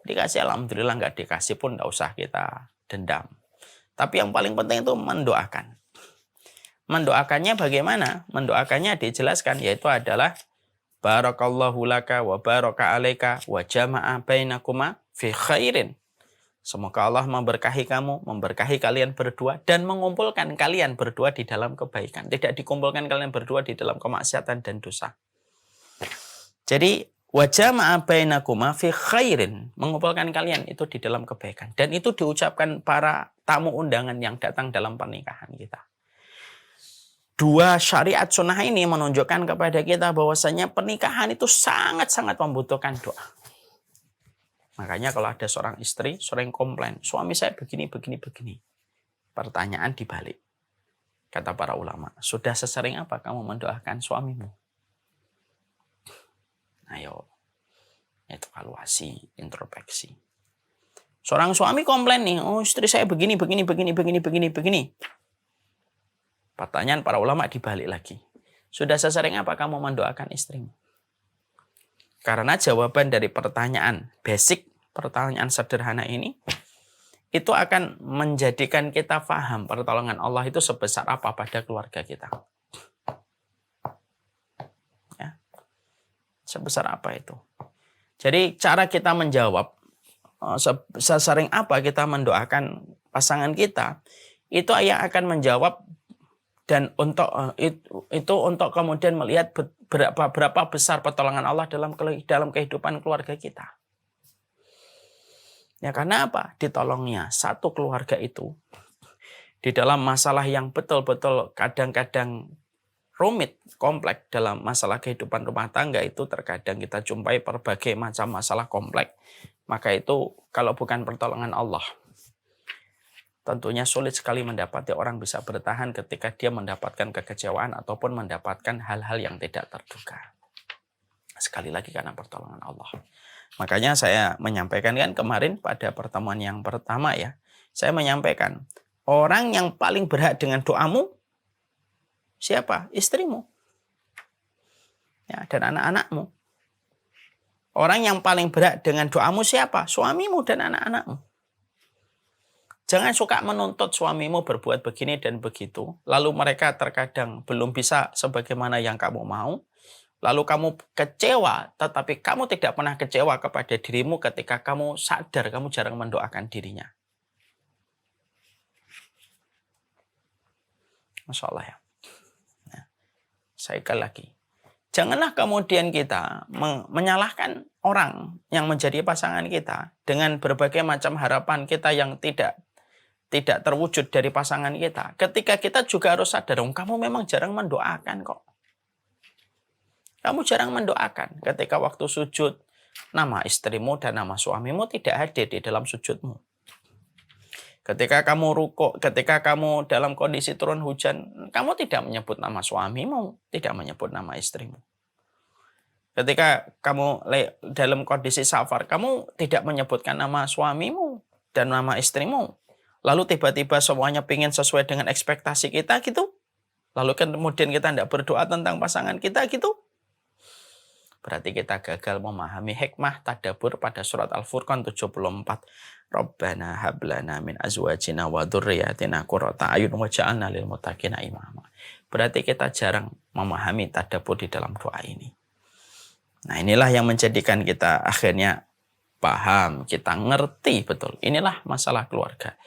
Dikasih alhamdulillah, nggak dikasih pun nggak usah kita dendam. Tapi yang paling penting itu mendoakan. Mendoakannya bagaimana? Mendoakannya dijelaskan, yaitu adalah barakallahu laka wa baraka alaika wa jama'a bainakuma fi khairin. Semoga Allah memberkahi kamu, memberkahi kalian berdua, dan mengumpulkan kalian berdua di dalam kebaikan. Tidak dikumpulkan kalian berdua di dalam kemaksiatan dan dosa. Jadi, wajah ma'abainakuma fi khairin. Mengumpulkan kalian itu di dalam kebaikan. Dan itu diucapkan para tamu undangan yang datang dalam pernikahan kita. Dua syariat sunnah ini menunjukkan kepada kita bahwasanya pernikahan itu sangat-sangat membutuhkan doa. Makanya kalau ada seorang istri sering komplain, suami saya begini. Pertanyaan dibalik. Kata para ulama, sudah sesering apa kamu mendoakan suamimu? Ayo, itu evaluasi, introspeksi. Seorang suami komplain nih, oh istri saya begini. Pertanyaan para ulama dibalik lagi. Sudah sesering apa kamu mendoakan istrimu? Karena jawaban dari pertanyaan basic, pertanyaan sederhana ini, itu akan menjadikan kita paham pertolongan Allah itu sebesar apa pada keluarga kita. Ya. Sebesar apa itu. Jadi cara kita menjawab, sesering apa kita mendoakan pasangan kita, itu yang akan menjawab. Dan untuk kemudian melihat berapa besar pertolongan Allah dalam kehidupan keluarga kita. Ya karena apa? Ditolongnya satu keluarga itu di dalam masalah yang betul-betul kadang-kadang rumit, kompleks dalam masalah kehidupan rumah tangga itu terkadang kita jumpai berbagai macam masalah kompleks. Maka itu kalau bukan pertolongan Allah, tentunya sulit sekali mendapati orang bisa bertahan ketika dia mendapatkan kekecewaan ataupun mendapatkan hal-hal yang tidak terduga. Sekali lagi karena pertolongan Allah. Makanya saya menyampaikan kan kemarin pada pertemuan yang pertama ya, saya menyampaikan orang yang paling berhak dengan doamu siapa? Istrimu. Ya, dan anak-anakmu. Orang yang paling berhak dengan doamu siapa? Suamimu dan anak-anakmu. Jangan suka menuntut suamimu berbuat begini dan begitu. Lalu mereka terkadang belum bisa sebagaimana yang kamu mau. Lalu kamu kecewa, tetapi kamu tidak pernah kecewa kepada dirimu ketika kamu sadar kamu jarang mendoakan dirinya. Masya Allah ya. Nah, saya sekali lagi. Janganlah kemudian kita menyalahkan orang yang menjadi pasangan kita dengan berbagai macam harapan kita yang tidak terwujud dari pasangan kita. Ketika kita juga harus sadar, kamu memang jarang mendoakan kok. Kamu jarang mendoakan. Ketika waktu sujud, nama istrimu dan nama suamimu tidak hadir di dalam sujudmu. Ketika kamu rukuk, ketika kamu dalam kondisi turun hujan, kamu tidak menyebut nama suamimu, tidak menyebut nama istrimu. Ketika kamu dalam kondisi safar, kamu tidak menyebutkan nama suamimu dan nama istrimu. Lalu tiba-tiba semuanya ingin sesuai dengan ekspektasi kita gitu. Lalu kemudian kita tidak berdoa tentang pasangan kita gitu. Berarti kita gagal memahami hikmah tadabbur pada surat Al-Furqan 74. Rabbana hablana min azwajina wa dzurriyyatina qurrata a'yun waj'alna lil muttaqina imama. Berarti kita jarang memahami tadabbur di dalam doa ini. Nah, inilah yang menjadikan kita akhirnya paham, kita ngerti betul. Inilah masalah keluarga.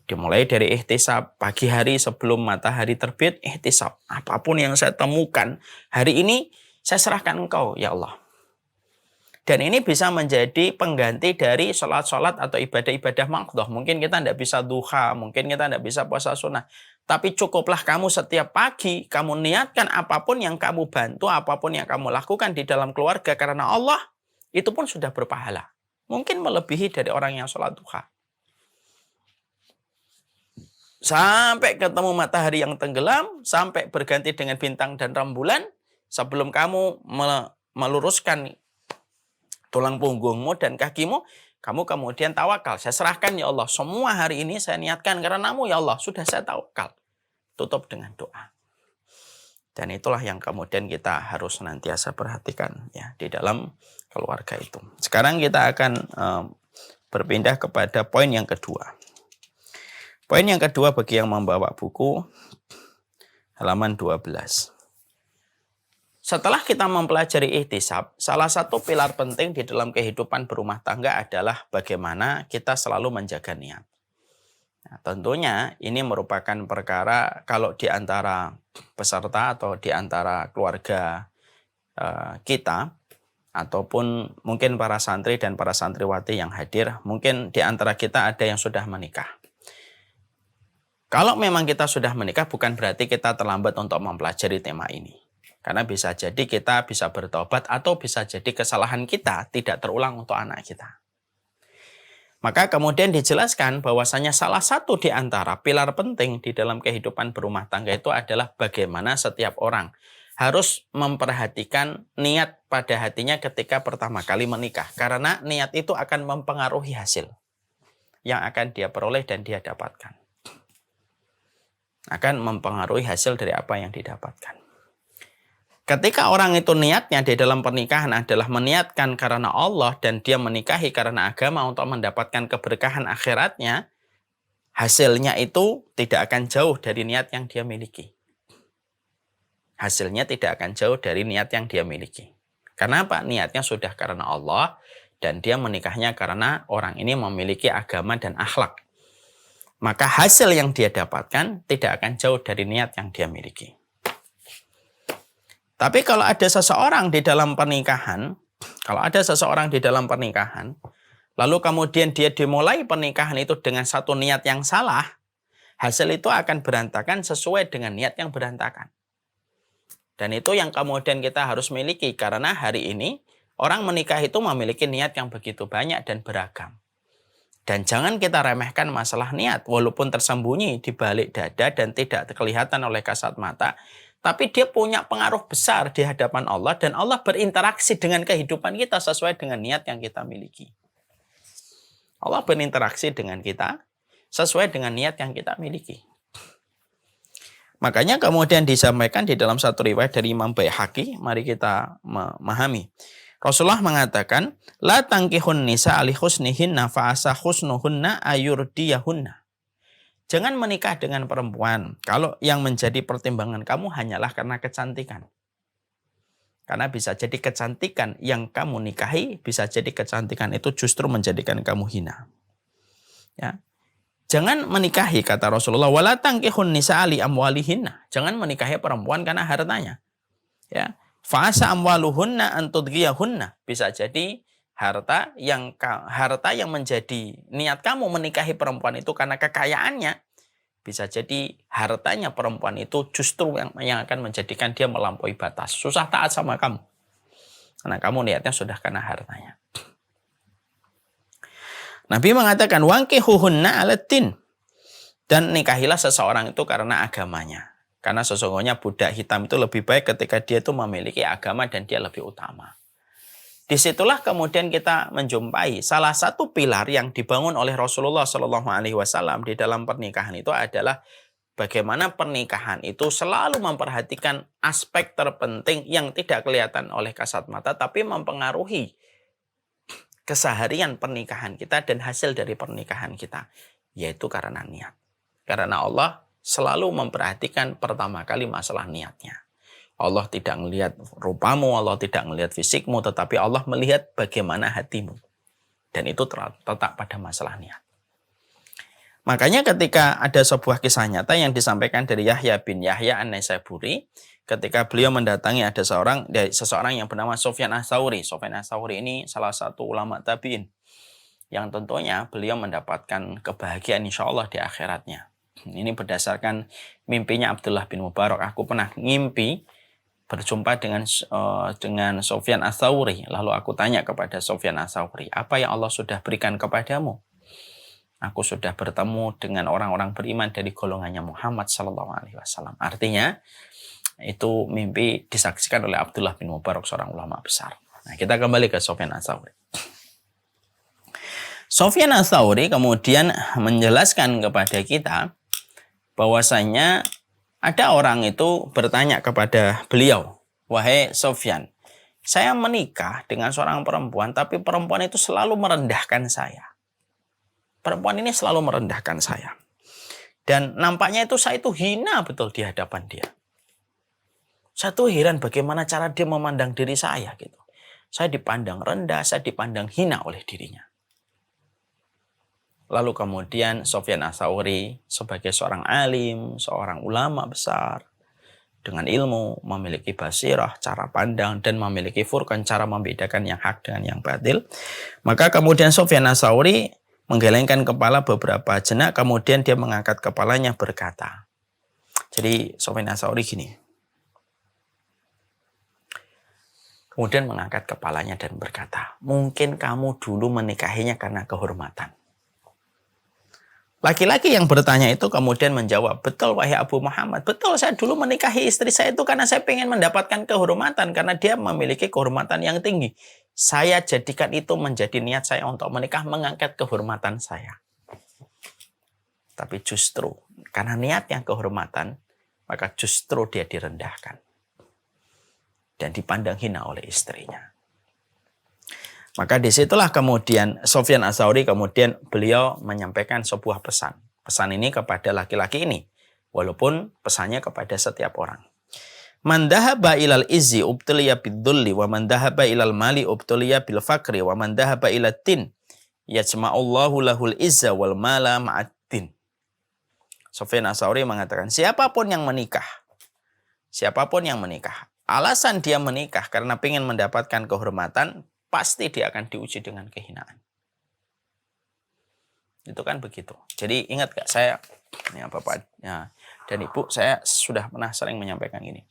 Dimulai dari ihtisab, pagi hari sebelum matahari terbit, ihtisab. Apapun yang saya temukan hari ini, saya serahkan Engkau, ya Allah. Dan ini bisa menjadi pengganti dari sholat-sholat atau ibadah-ibadah maqdoh. Mungkin kita tidak bisa duha, mungkin kita tidak bisa puasa sunnah. Tapi cukuplah kamu setiap pagi, kamu niatkan apapun yang kamu bantu, apapun yang kamu lakukan di dalam keluarga karena Allah, itu pun sudah berpahala. Mungkin melebihi dari orang yang sholat duha. Sampai ketemu matahari yang tenggelam, sampai berganti dengan bintang dan rembulan, sebelum kamu meluruskan tulang punggungmu dan kakimu, kamu kemudian tawakal. Saya serahkan ya Allah, semua hari ini saya niatkan karenamu ya Allah, sudah saya tawakal. Tutup dengan doa. Dan itulah yang kemudian kita harus senantiasa perhatikan ya di dalam keluarga itu. Sekarang kita akan berpindah kepada poin yang kedua. Poin yang kedua bagi yang membawa buku, halaman 12. Setelah kita mempelajari ihtisab, salah satu pilar penting di dalam kehidupan berumah tangga adalah bagaimana kita selalu menjaga niat. Nah, tentunya ini merupakan perkara kalau di antara peserta atau di antara keluarga kita, ataupun mungkin para santri dan para santriwati yang hadir, mungkin di antara kita ada yang sudah menikah. Kalau memang kita sudah menikah, bukan berarti kita terlambat untuk mempelajari tema ini. Karena bisa jadi kita bisa bertobat atau bisa jadi kesalahan kita tidak terulang untuk anak kita. Maka kemudian dijelaskan bahwasanya salah satu di antara pilar penting di dalam kehidupan berumah tangga itu adalah bagaimana setiap orang harus memperhatikan niat pada hatinya ketika pertama kali menikah. Karena niat itu akan mempengaruhi hasil yang akan dia peroleh dan dia dapatkan. Akan mempengaruhi hasil dari apa yang didapatkan. Ketika orang itu niatnya di dalam pernikahan adalah meniatkan karena Allah dan dia menikahi karena agama untuk mendapatkan keberkahan akhiratnya, hasilnya itu tidak akan jauh dari niat yang dia miliki. Hasilnya tidak akan jauh dari niat yang dia miliki. Karena apa? Niatnya sudah karena Allah dan dia menikahnya karena orang ini memiliki agama dan akhlak. Maka hasil yang dia dapatkan tidak akan jauh dari niat yang dia miliki. Tapi kalau ada seseorang di dalam pernikahan, lalu kemudian dia dimulai pernikahan itu dengan satu niat yang salah, hasil itu akan berantakan sesuai dengan niat yang berantakan. Dan itu yang kemudian kita harus miliki, karena hari ini orang menikah itu memiliki niat yang begitu banyak dan beragam. Dan jangan kita remehkan masalah niat, walaupun tersembunyi di balik dada dan tidak kelihatan oleh kasat mata, tapi dia punya pengaruh besar di hadapan Allah dan Allah berinteraksi dengan kehidupan kita sesuai dengan niat yang kita miliki. Allah berinteraksi dengan kita sesuai dengan niat yang kita miliki. Makanya kemudian disampaikan di dalam satu riwayat dari Imam Baihaqi, mari kita memahami. Rasulullah mengatakan, la tankihun nisa ali husnihinna fa'asa husnuhunna ayurdiyahunna. Jangan menikah dengan perempuan kalau yang menjadi pertimbangan kamu hanyalah karena kecantikan. Karena bisa jadi kecantikan yang kamu nikahi, bisa jadi kecantikan itu justru menjadikan kamu hina. Ya. Jangan menikahi, kata Rasulullah, wala tankihun nisa ali amwalihinna. Jangan menikahi perempuan karena hartanya. Ya. Fa'asa amwaluhunna antudghiyahunna. Bisa jadi harta yang menjadi niat kamu menikahi perempuan itu karena kekayaannya, bisa jadi hartanya perempuan itu justru yang akan menjadikan dia melampaui batas, susah taat sama kamu karena kamu niatnya sudah karena hartanya. Nabi mengatakan wangkihuhunna alatin, Dan nikahilah seseorang itu karena agamanya. Karena sesungguhnya budak hitam itu lebih baik ketika dia itu memiliki agama dan dia lebih utama. Disitulah kemudian kita menjumpai salah satu pilar yang dibangun oleh Rasulullah SAW di dalam pernikahan itu adalah bagaimana pernikahan itu selalu memperhatikan aspek terpenting yang tidak kelihatan oleh kasat mata tapi mempengaruhi keseharian pernikahan kita dan hasil dari pernikahan kita, yaitu karena niat. Karena Allah selalu memperhatikan pertama kali masalah niatnya. Allah tidak melihat rupamu, Allah tidak melihat fisikmu, tetapi Allah melihat bagaimana hatimu. Dan itu terletak pada masalah niat. Makanya ketika ada sebuah kisah nyata yang disampaikan dari Yahya bin Yahya An-Naisaburi, ketika beliau mendatangi ada seseorang yang bernama Sufyan Ats-Tsauri. Sufyan Ats-Tsauri ini salah satu ulama tabi'in, yang tentunya beliau mendapatkan kebahagiaan insya Allah di akhiratnya. Ini berdasarkan mimpinya Abdullah bin Mubarak. Aku pernah ngimpi berjumpa dengan Sufyan Ats-Tsauri. Lalu aku tanya kepada Sufyan Ats-Tsauri, apa yang Allah sudah berikan kepadamu? Aku sudah bertemu dengan orang-orang beriman dari golongannya Muhammad SAW. Artinya, itu mimpi disaksikan oleh Abdullah bin Mubarak, seorang ulama besar. Nah, kita kembali ke Sufyan Ats-Tsauri. Sufyan Ats-Tsauri kemudian menjelaskan kepada kita bahwasanya ada orang itu bertanya kepada beliau, wahai Sufyan, saya menikah dengan seorang perempuan, tapi perempuan itu selalu merendahkan saya. Perempuan ini selalu merendahkan saya. Dan nampaknya itu saya itu hina betul di hadapan dia. Saya tuh heran bagaimana cara dia memandang diri saya gitu. Saya dipandang rendah, saya dipandang hina oleh dirinya. Lalu kemudian Sufyan Ats-Tsauri sebagai seorang alim, seorang ulama besar, dengan ilmu, memiliki basirah, cara pandang, dan memiliki furqan, cara membedakan yang hak dengan yang batil. Maka kemudian Sufyan Ats-Tsauri menggelengkan kepala beberapa jenak, kemudian dia mengangkat kepalanya berkata. Jadi Sufyan Ats-Tsauri gini. Kemudian mengangkat kepalanya dan berkata, mungkin kamu dulu menikahinya karena kehormatan. Laki-laki yang bertanya itu kemudian menjawab, betul wahai Abu Muhammad, betul saya dulu menikahi istri saya itu karena saya ingin mendapatkan kehormatan, karena dia memiliki kehormatan yang tinggi. Saya jadikan itu menjadi niat saya untuk menikah, mengangkat kehormatan saya. Tapi justru karena niat yang kehormatan, maka justru dia direndahkan dan dipandang hina oleh istrinya. Maka disitulah kemudian Sufyan Ats-Tsauri kemudian beliau menyampaikan sebuah pesan. Pesan ini kepada laki-laki ini. Walaupun pesannya kepada setiap orang. Man dhahaba ilal izzi ubtuliya bid-dhulli wa man dhahaba ilal mali ubtuliya bil fakri wa man dhahaba ilad din yajma'ullahu lahul izza wal mala ma'ad-din. Sufyan Ats-Tsauri mengatakan, siapapun yang menikah, alasan dia menikah karena ingin mendapatkan kehormatan, pasti dia akan diuji dengan kehinaan. Itu kan begitu. Jadi ingat gak saya, ya Bapak ya, dan Ibu, saya sudah pernah sering menyampaikan ini.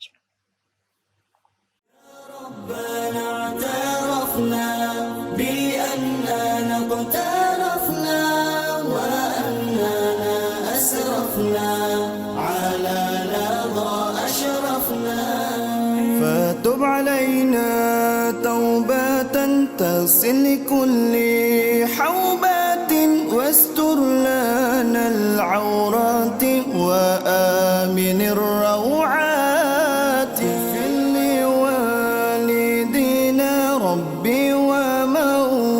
فتب علينا توبة تغسل كل حوبات واستر لنا العورات وآمن الروعات اغفر لوالدينا ربي ومولودينا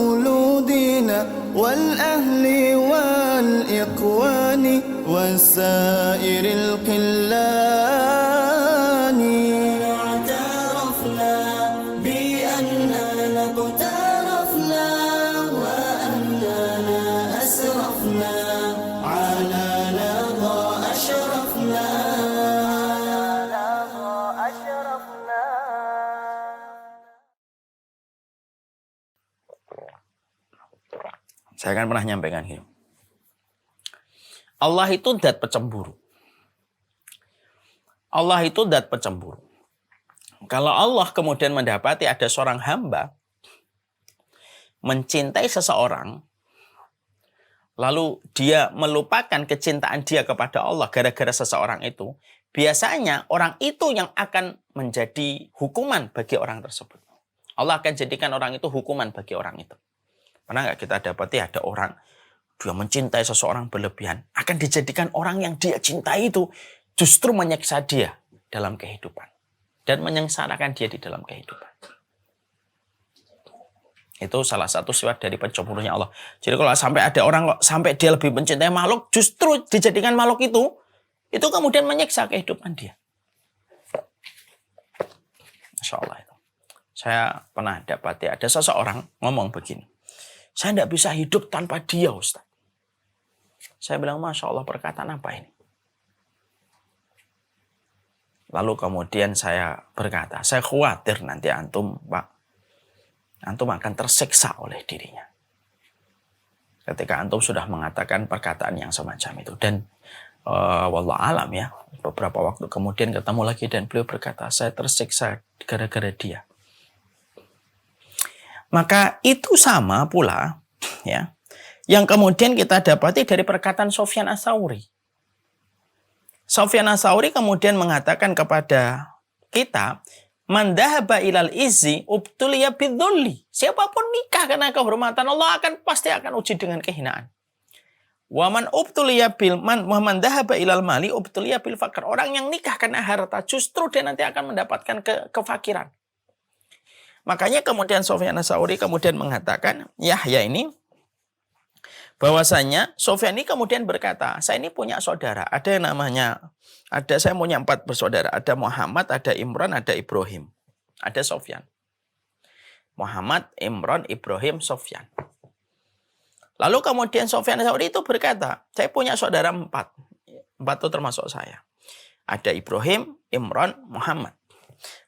والأهل والإخوان وسائر القلان. Saya kan pernah nyampaikan gitu. Allah itu zat pecemburu. Allah itu zat pecemburu. Kalau Allah kemudian mendapati ada seorang hamba mencintai seseorang, lalu dia melupakan kecintaan dia kepada Allah gara-gara seseorang itu, biasanya orang itu yang akan menjadi hukuman bagi orang tersebut. Allah akan jadikan orang itu hukuman bagi orang itu. Pernah nggak kita dapati ada orang, dia mencintai seseorang berlebihan, akan dijadikan orang yang dia cintai itu justru menyiksa dia dalam kehidupan. Dan menyengsarakan dia di dalam kehidupan. Itu salah satu sifat dari pencemburunya Allah. Jadi kalau sampai ada orang sampai dia lebih mencintai makhluk, justru dijadikan makhluk itu kemudian menyiksa kehidupan dia. Masya Allah itu. Saya pernah dapati ada seseorang ngomong begini. Saya tidak bisa hidup tanpa dia, Ustaz. Saya bilang, Masya Allah, perkataan apa ini? Lalu kemudian saya berkata, saya khawatir nanti antum, Pak, antum akan tersiksa oleh dirinya. Ketika antum sudah mengatakan perkataan yang semacam itu. Dan wallah alam ya, beberapa waktu kemudian ketemu lagi dan beliau berkata, saya tersiksa gara-gara dia. Maka itu sama pula ya, yang kemudian kita dapati dari perkataan Sufyan Ats-Tsauri. Sufyan Ats-Tsauri kemudian mengatakan kepada kita, man dhahaba ilal izzi ubtuliya bidzulli. Siapapun nikah karena kehormatan, Allah pasti akan uji dengan kehinaan. Wa man ubtuliya bil man wa man dhahaba ilal mali ubtuliya bil faqr. Orang yang nikah karena harta justru dia nanti akan mendapatkan kefakiran. Makanya kemudian Sufyan Ats-Tsauri kemudian mengatakan, Yahya ini bahwasanya Sufyan ini kemudian berkata, saya ini punya saudara, ada yang namanya, saya punya 4 bersaudara, ada Muhammad, ada Imran, ada Ibrahim, ada Sufyan. Muhammad, Imran, Ibrahim, Sufyan. Lalu kemudian Sufyan Ats-Tsauri itu berkata, saya punya saudara 4 itu termasuk saya. Ada Ibrahim, Imran, Muhammad.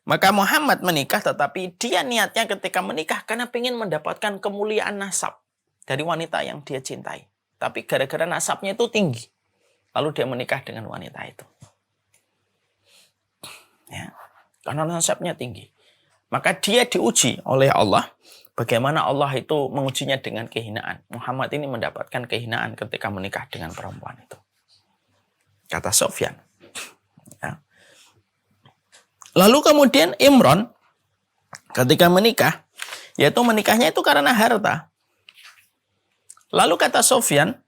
Maka Muhammad menikah, tetapi dia niatnya ketika menikah karena ingin mendapatkan kemuliaan nasab dari wanita yang dia cintai. Tapi gara-gara nasabnya itu tinggi, lalu dia menikah dengan wanita itu. Ya, karena nasabnya tinggi. Maka dia diuji oleh Allah. Bagaimana Allah itu mengujinya dengan kehinaan. Muhammad ini mendapatkan kehinaan ketika menikah dengan perempuan itu. Kata Sufyan. Ya. Lalu kemudian Imran ketika menikah, yaitu menikahnya itu karena harta. Lalu kata Sufyan,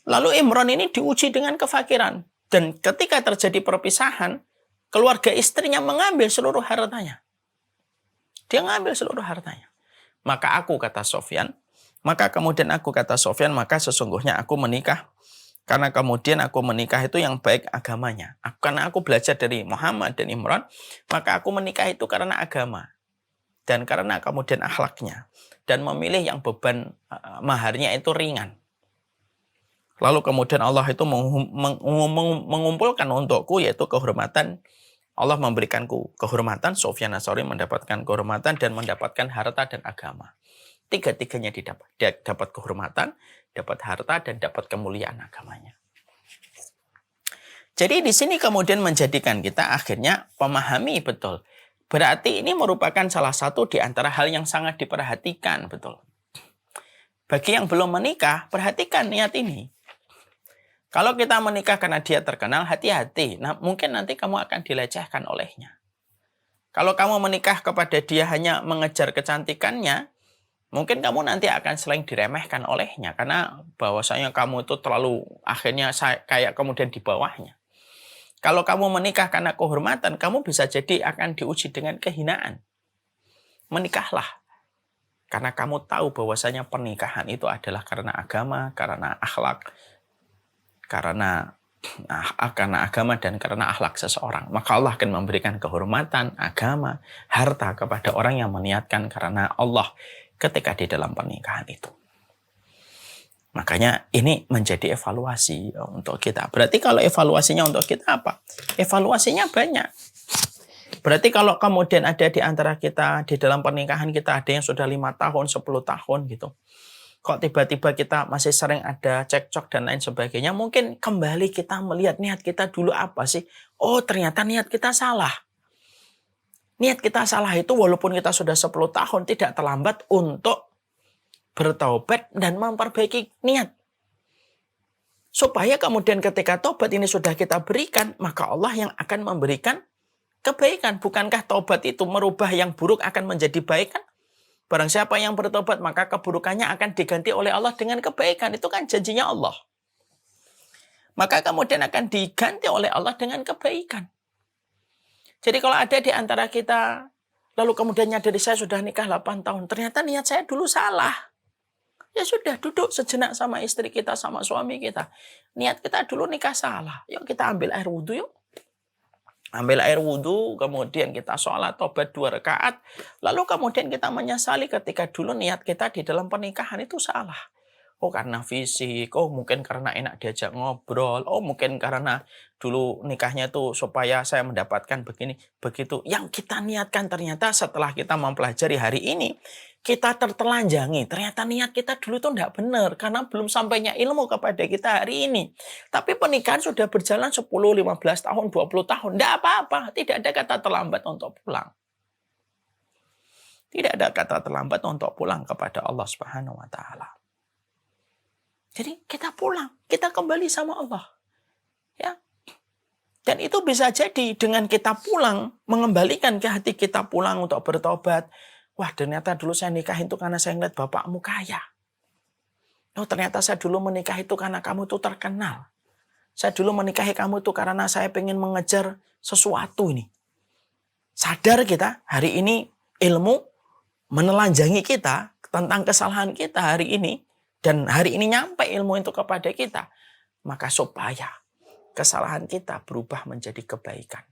lalu Imran ini diuji dengan kefakiran. Dan ketika terjadi perpisahan, keluarga istrinya mengambil seluruh hartanya. Dia mengambil seluruh hartanya. Maka aku kata Sufyan, maka sesungguhnya aku menikah. Karena kemudian aku menikah itu yang baik agamanya. Karena aku belajar dari Muhammad dan Imran, maka aku menikah itu karena agama. Dan karena kemudian akhlaknya. Dan memilih yang beban maharnya itu ringan. Lalu kemudian Allah itu mengumpulkan untukku yaitu kehormatan. Allah memberikanku kehormatan, Sufyan Ats-Tsauri mendapatkan kehormatan dan mendapatkan harta dan agama. Tiga-tiganya didapat. Dia dapat kehormatan, dapat harta, dan dapat kemuliaan agamanya. Jadi di sini kemudian menjadikan kita akhirnya memahami betul. Berarti ini merupakan salah satu di antara hal yang sangat diperhatikan betul. Bagi yang belum menikah, perhatikan niat ini. Kalau kita menikah karena dia terkenal, hati-hati. Nah, mungkin nanti kamu akan dilecehkan olehnya. Kalau kamu menikah kepada dia hanya mengejar kecantikannya, mungkin kamu nanti akan sering diremehkan olehnya. Karena bahwasanya kamu itu terlalu akhirnya kayak kemudian di bawahnya. Kalau kamu menikah karena kehormatan, kamu bisa jadi akan diuji dengan kehinaan. Menikahlah. Karena kamu tahu bahwasanya pernikahan itu adalah karena agama, karena akhlak, karena agama dan karena akhlak seseorang. Maka Allah akan memberikan kehormatan, agama, harta kepada orang yang meniatkan karena Allah ketika di dalam pernikahan itu. Makanya ini menjadi evaluasi untuk kita. Berarti kalau evaluasinya untuk kita apa? Evaluasinya banyak. Berarti kalau kemudian ada di antara kita di dalam pernikahan kita ada yang sudah 5 tahun, 10 tahun gitu. Kok tiba-tiba kita masih sering ada cekcok dan lain sebagainya. Mungkin kembali kita melihat niat kita dulu apa sih. Oh ternyata niat kita salah. Niat kita salah itu walaupun kita sudah 10 tahun tidak terlambat untuk bertaubat dan memperbaiki niat. Supaya kemudian ketika tobat ini sudah kita berikan, maka Allah yang akan memberikan kebaikan. Bukankah tobat itu merubah yang buruk akan menjadi baik kan? Barang siapa yang bertobat, maka keburukannya akan diganti oleh Allah dengan kebaikan. Itu kan janjinya Allah. Maka kemudian akan diganti oleh Allah dengan kebaikan. Jadi kalau ada di antara kita, lalu kemudian nyadari saya sudah nikah 8 tahun, ternyata niat saya dulu salah. Ya sudah, duduk sejenak sama istri kita, sama suami kita. Niat kita dulu nikah salah. Yuk kita ambil air wudhu yuk. Ambil air wudhu, kemudian kita sholat tobat 2 rakaat. Lalu kemudian kita menyesali ketika dulu niat kita di dalam pernikahan itu salah. Oh karena fisik, oh mungkin karena enak diajak ngobrol, oh mungkin karena dulu nikahnya itu supaya saya mendapatkan begini, begitu. Yang kita niatkan ternyata setelah kita mempelajari hari ini, kita tertelanjangi. Ternyata niat kita dulu tuh tidak benar karena belum sampainya ilmu kepada kita hari ini. Tapi pernikahan sudah berjalan 10, 15 tahun, 20 tahun. Tidak apa-apa, tidak ada kata terlambat untuk pulang. Tidak ada kata terlambat untuk pulang kepada Allah Subhanahu wa Ta'ala. Jadi kita pulang, kita kembali sama Allah. Ya. Dan itu bisa jadi dengan kita pulang, mengembalikan ke hati kita pulang untuk bertobat. Wah ternyata dulu saya nikah itu karena saya ngeliat bapakmu kaya. Oh ternyata saya dulu menikah itu karena kamu itu terkenal. Saya dulu menikahi kamu itu karena saya pengen mengejar sesuatu ini. Sadar kita hari ini ilmu menelanjangi kita tentang kesalahan kita hari ini. Dan hari ini nyampe ilmu itu kepada kita. Maka supaya kesalahan kita berubah menjadi kebaikan.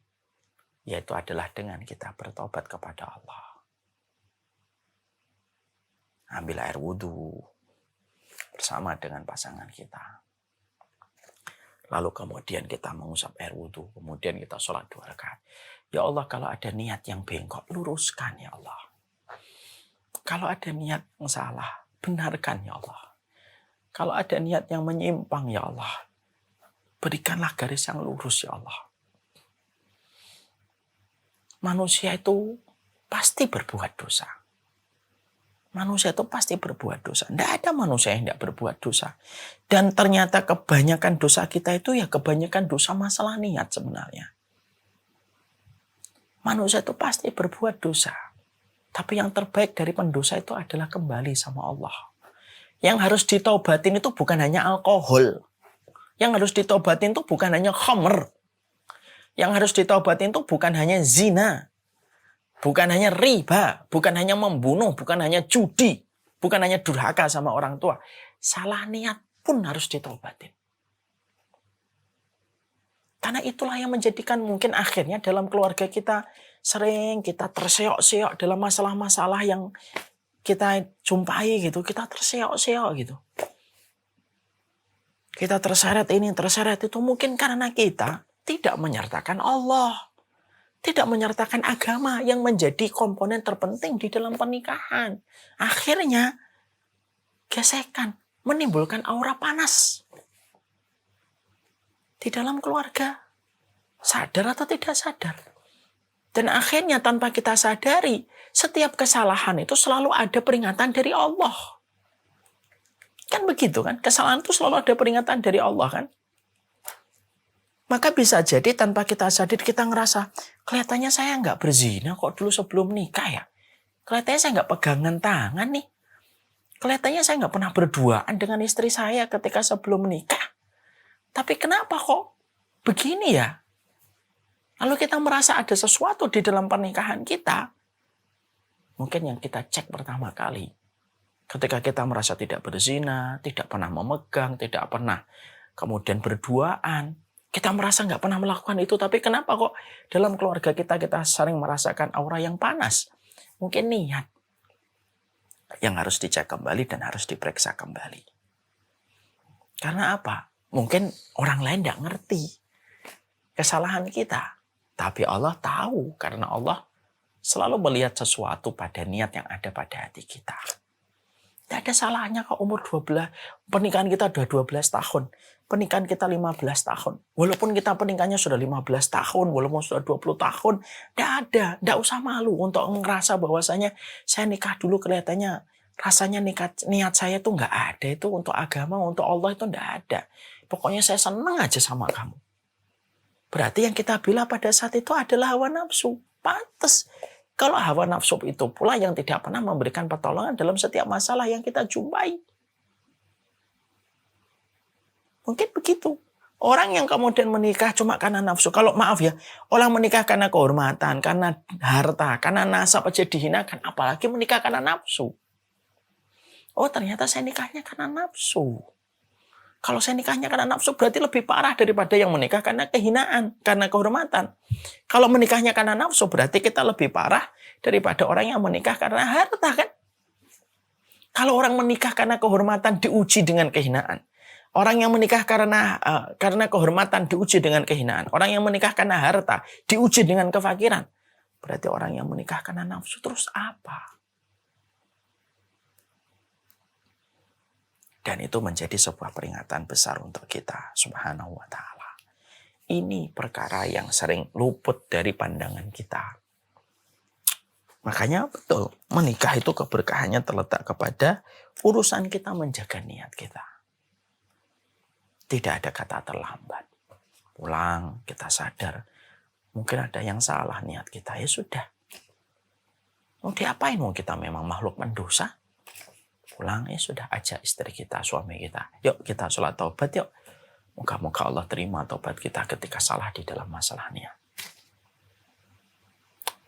Yaitu adalah dengan kita bertobat kepada Allah. Ambil air wudhu bersama dengan pasangan kita. Lalu kemudian kita mengusap air wudhu. Kemudian kita sholat 2 rakaat. Ya Allah kalau ada niat yang bengkok, luruskan ya Allah. Kalau ada niat yang salah, benarkan ya Allah. Kalau ada niat yang menyimpang, ya Allah, berikanlah garis yang lurus, ya Allah. Manusia itu pasti berbuat dosa. Manusia itu pasti berbuat dosa. Tidak ada manusia yang tidak berbuat dosa. Dan ternyata kebanyakan dosa kita itu ya kebanyakan dosa masalah niat sebenarnya. Manusia itu pasti berbuat dosa. Tapi yang terbaik dari pendosa itu adalah kembali sama Allah. Yang harus ditaubatin itu bukan hanya alkohol. Yang harus ditaubatin itu bukan hanya khamr. Yang harus ditaubatin itu bukan hanya zina. Bukan hanya riba. Bukan hanya membunuh. Bukan hanya judi. Bukan hanya durhaka sama orang tua. Salah niat pun harus ditaubatin. Karena itulah yang menjadikan mungkin akhirnya dalam keluarga kita sering kita terseok-seok dalam masalah-masalah yang kita jumpai gitu, kita terseok-seok gitu. Kita terseret ini, terseret itu mungkin karena kita tidak menyertakan Allah. Tidak menyertakan agama yang menjadi komponen terpenting di dalam pernikahan. Akhirnya gesekan, menimbulkan aura panas. Di dalam keluarga. Sadar atau tidak sadar. Dan akhirnya tanpa kita sadari, setiap kesalahan itu selalu ada peringatan dari Allah. Kan begitu kan? Kesalahan itu selalu ada peringatan dari Allah kan? Maka bisa jadi tanpa kita sadar kita ngerasa, kelihatannya saya nggak berzina kok dulu sebelum nikah ya. Kelihatannya saya nggak pegangan tangan nih. Kelihatannya saya nggak pernah berduaan dengan istri saya ketika sebelum nikah. Tapi kenapa kok begini ya? Lalu kita merasa ada sesuatu di dalam pernikahan kita. Mungkin yang kita cek pertama kali. Ketika kita merasa tidak berzina, tidak pernah memegang, tidak pernah kemudian berduaan. Kita merasa nggak pernah melakukan itu. Tapi kenapa kok dalam keluarga kita sering merasakan aura yang panas? Mungkin niat. Yang harus dicek kembali dan harus diperiksa kembali. Karena apa? Mungkin orang lain tidak ngerti kesalahan kita. Tapi Allah tahu karena Allah selalu melihat sesuatu pada niat yang ada pada hati kita. Tidak ada salahnya kalau umur 12, pernikahan kita sudah 12 tahun. Pernikahan kita 15 tahun. Walaupun kita pernikahannya sudah 15 tahun, walaupun sudah 20 tahun. Tidak ada, tidak usah malu untuk ngerasa bahwasanya saya nikah dulu kelihatannya rasanya niat saya itu nggak ada. Itu untuk agama, untuk Allah itu tidak ada. Pokoknya saya senang aja sama kamu. Berarti yang kita bela pada saat itu adalah hawa nafsu. Pantes. Kalau hawa nafsu itu pula yang tidak pernah memberikan pertolongan dalam setiap masalah yang kita jumpai. Mungkin begitu. Orang yang kemudian menikah cuma karena nafsu. Kalau maaf ya, orang menikah karena kehormatan, karena harta, karena nasab aja dihinakan. Apalagi menikah karena nafsu. Oh ternyata saya nikahnya karena nafsu. Kalau saya nikahnya karena nafsu berarti lebih parah daripada yang menikah karena kehinaan, karena kehormatan. Kalau menikahnya karena nafsu berarti kita lebih parah daripada orang yang menikah karena harta kan. Kalau orang menikah karena kehormatan diuji dengan kehinaan. Orang yang menikah karena kehormatan diuji dengan kehinaan. Orang yang menikah karena harta diuji dengan kefakiran. Berarti orang yang menikah karena nafsu terus apa? Dan itu menjadi sebuah peringatan besar untuk kita, subhanahu wa ta'ala. Ini perkara yang sering luput dari pandangan kita. Makanya betul, menikah itu keberkahannya terletak kepada urusan kita menjaga niat kita. Tidak ada kata terlambat. Pulang, kita sadar. Mungkin ada yang salah niat kita, ya sudah. Mau diapain? Mau kita memang makhluk mendosa? Pulang, ya sudah, ajak istri kita, suami kita. Yuk kita sholat taubat yuk. Moga-moga Allah terima taubat kita ketika salah di dalam masalahnya.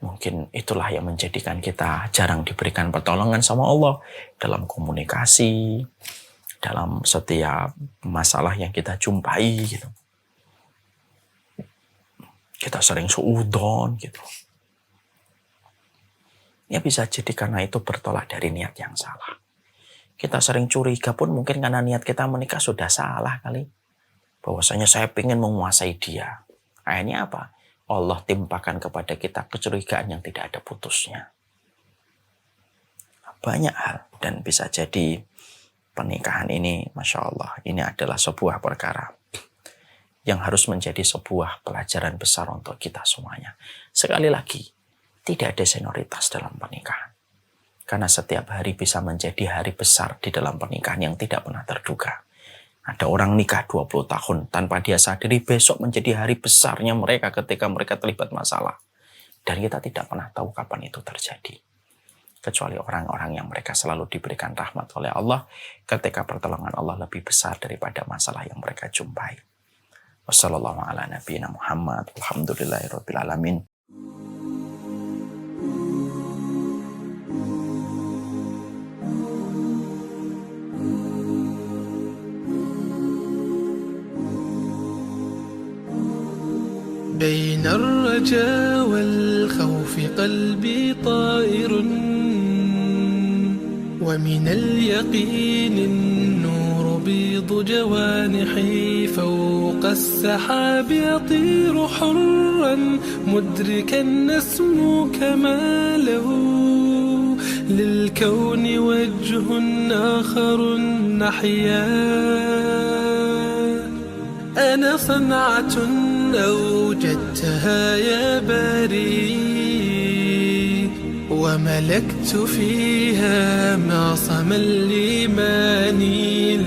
Mungkin itulah yang menjadikan kita jarang diberikan pertolongan sama Allah dalam komunikasi, dalam setiap masalah yang kita jumpai gitu. Kita sering suudon gitu. Ya bisa jadi karena itu bertolak dari niat yang salah. Kita sering curiga pun mungkin karena niat kita menikah sudah salah kali. Bahwasanya saya ingin menguasai dia. Akhirnya apa? Allah timpakan kepada kita kecurigaan yang tidak ada putusnya. Banyak hal. Dan bisa jadi pernikahan ini, Masya Allah, ini adalah sebuah perkara yang harus menjadi sebuah pelajaran besar untuk kita semuanya. Sekali lagi, tidak ada senioritas dalam pernikahan. Karena setiap hari bisa menjadi hari besar di dalam pernikahan yang tidak pernah terduga. Ada orang nikah 20 tahun tanpa dia sadari besok menjadi hari besarnya mereka ketika mereka terlibat masalah. Dan kita tidak pernah tahu kapan itu terjadi. Kecuali orang-orang yang mereka selalu diberikan rahmat oleh Allah ketika pertolongan Allah lebih besar daripada masalah yang mereka jumpai. Wassalamualaikum warahmatullahi wabarakatuh. بين الرجاء والخوف قلبي طائر ومن اليقين النور بيض جوانحي فوق السحاب يطير حرا مدركا نسمو كماله للكون وجه آخر نحيا أنا صنعة أوجدتها يا باري وملكت فيها معصم الإيمان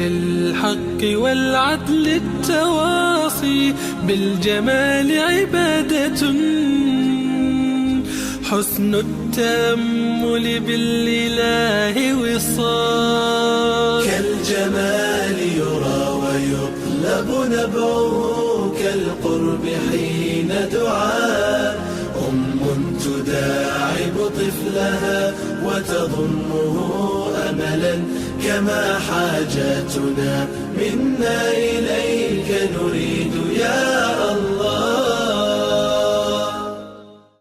للحق والعدل التواصي بالجمال عبادة حسن التأمل بالإله وصال كالجمال يرى ويطلب نبعه كالقرب حين دعاء تداعب طفلها وتضمه أملا كما حاجاتنا منا إليك نريد يا الله